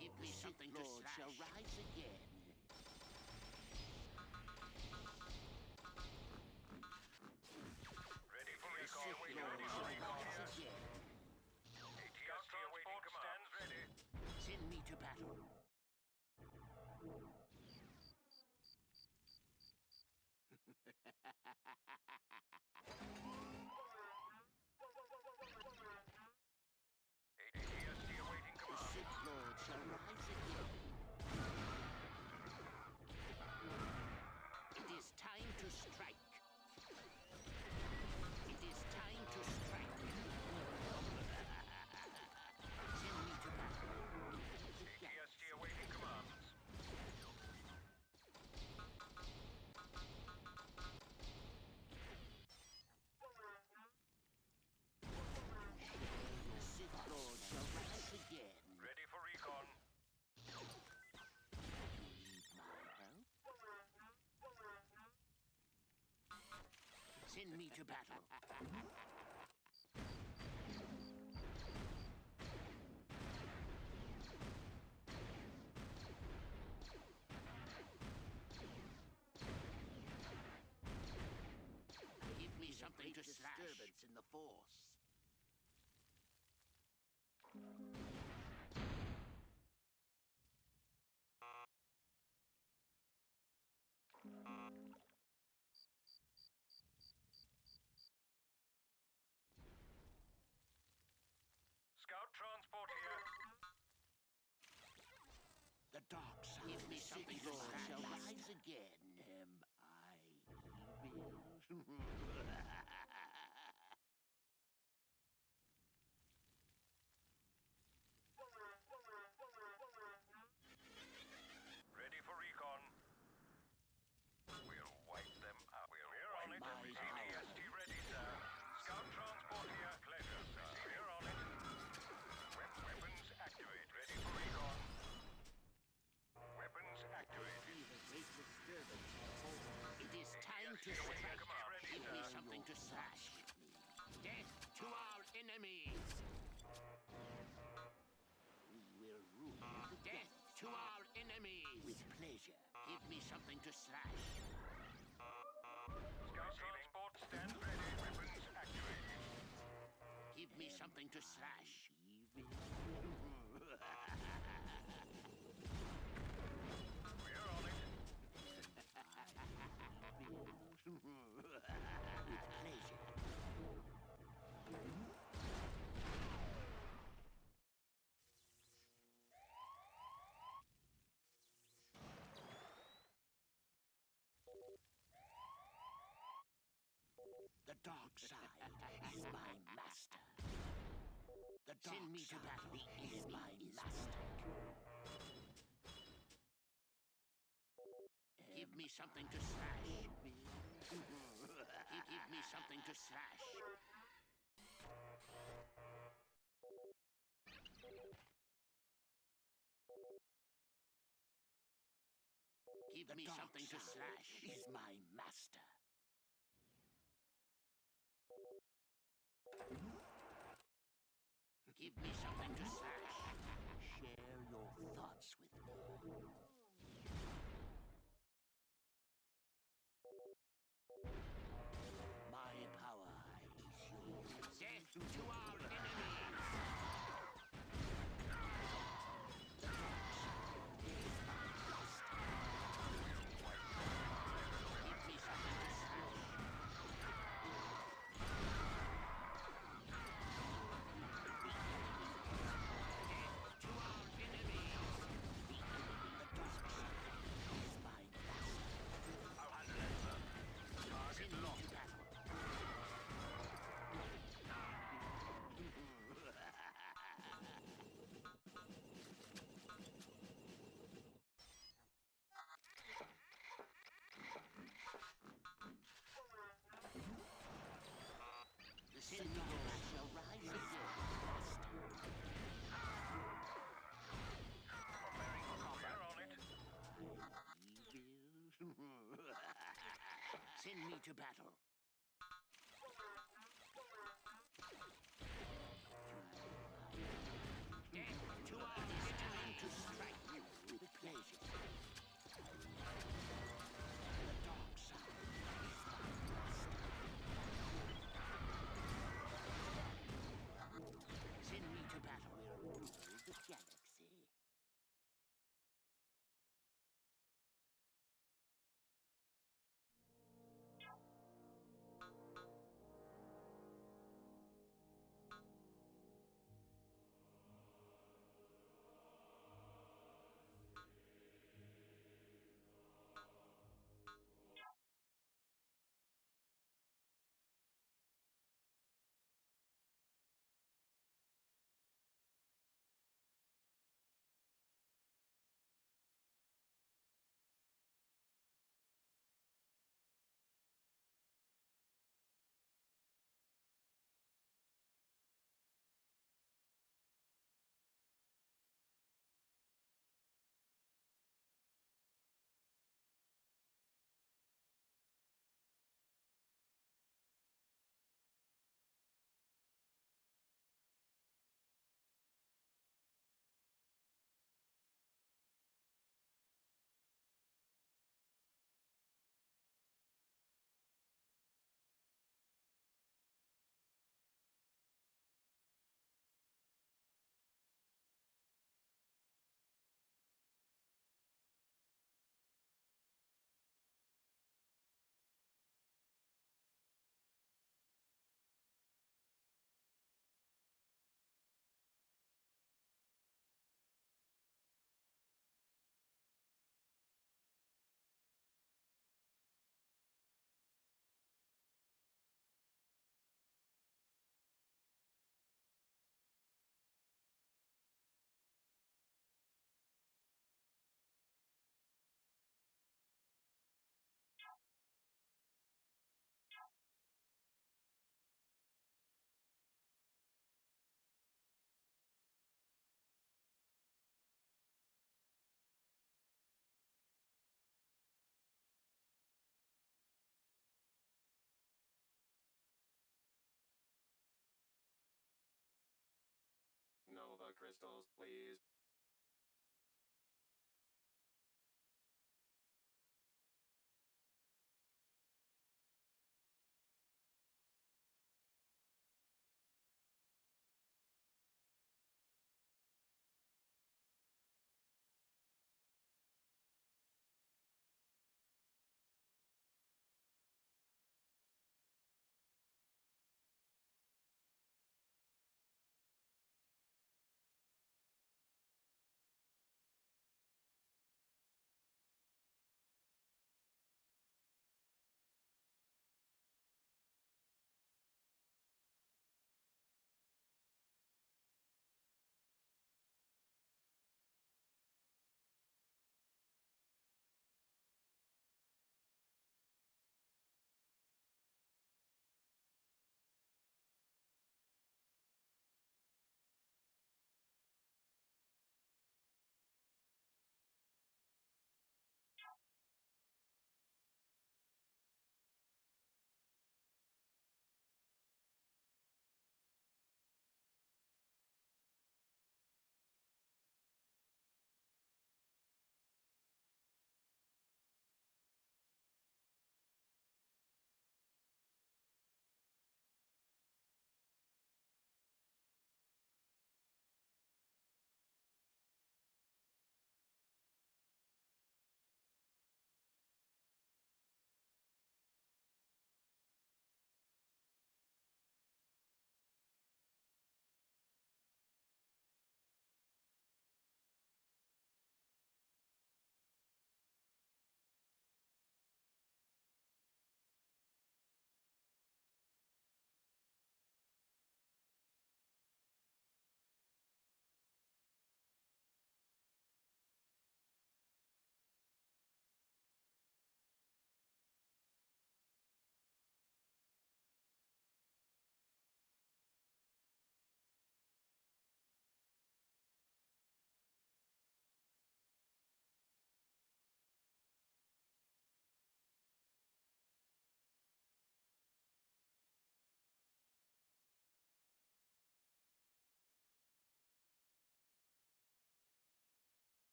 Give me something to slash. Shall rise again. Ready for recon. Ready for recon here. ATST awaiting commands. Ready. Send me to battle. ATST awaiting The commands. Sith Lord shall rise again. It is time to strike. It is time to strike. Send me to battle. ATST awaiting commands. The Sith Lord shall rise again. Ready for recon. Need my help? Send me to battle. Give me something to slash. Disturbance in the Force. Scout transport here. The dark side. Give me something to slash. Shall rise again. Am I evil? Ready for recon. We'll wipe them out. We're on it. My ATST ready, sir. Scout transport here. Pleasure, sir. We're on it. Weapons activate. Ready for recon. something to slash. Scout transport stand ready. Weapons activated. Give me something to slash. We're on it. With pleasure. The dark side is my master. The dark Send me to battle is my master. Give me something to slash. Give me something to slash. Give me something to slash. Is my master. Give me something to slash. Share your thoughts with me. My power is yours. Death to our enemies! The dark side is my master. Give me something to slash. The Sentinel shall rise again, master. Preparing for combat. We're on it. Send me to battle. Death to our determined to strike you with pleasure. The dark side is my master. Send me to battle. We'll rule the galaxy. Nova crystals, please.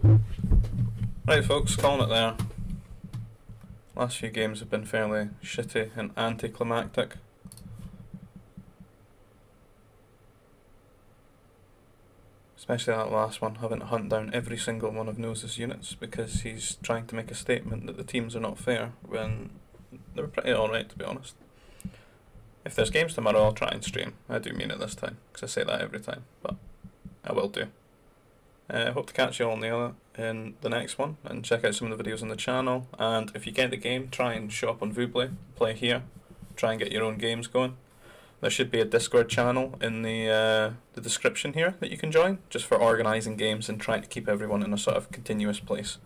Right, folks, calling it there. Last few games have been fairly shitty and anticlimactic. Especially that last one, having to hunt down every single one of Nose's units because he's trying to make a statement that the teams are not fair when they were pretty alright, to be honest. If there's games tomorrow, I'll try and stream. I do mean it this time, because I say that every time, but I will do. Hope to catch you all in the next one, and check out some of the videos on the channel. And if you get the game, try and show up on Vuplay, play here, try and get your own games going. There should be a Discord channel in the description here that you can join, just for organising games and trying to keep everyone in a sort of continuous place.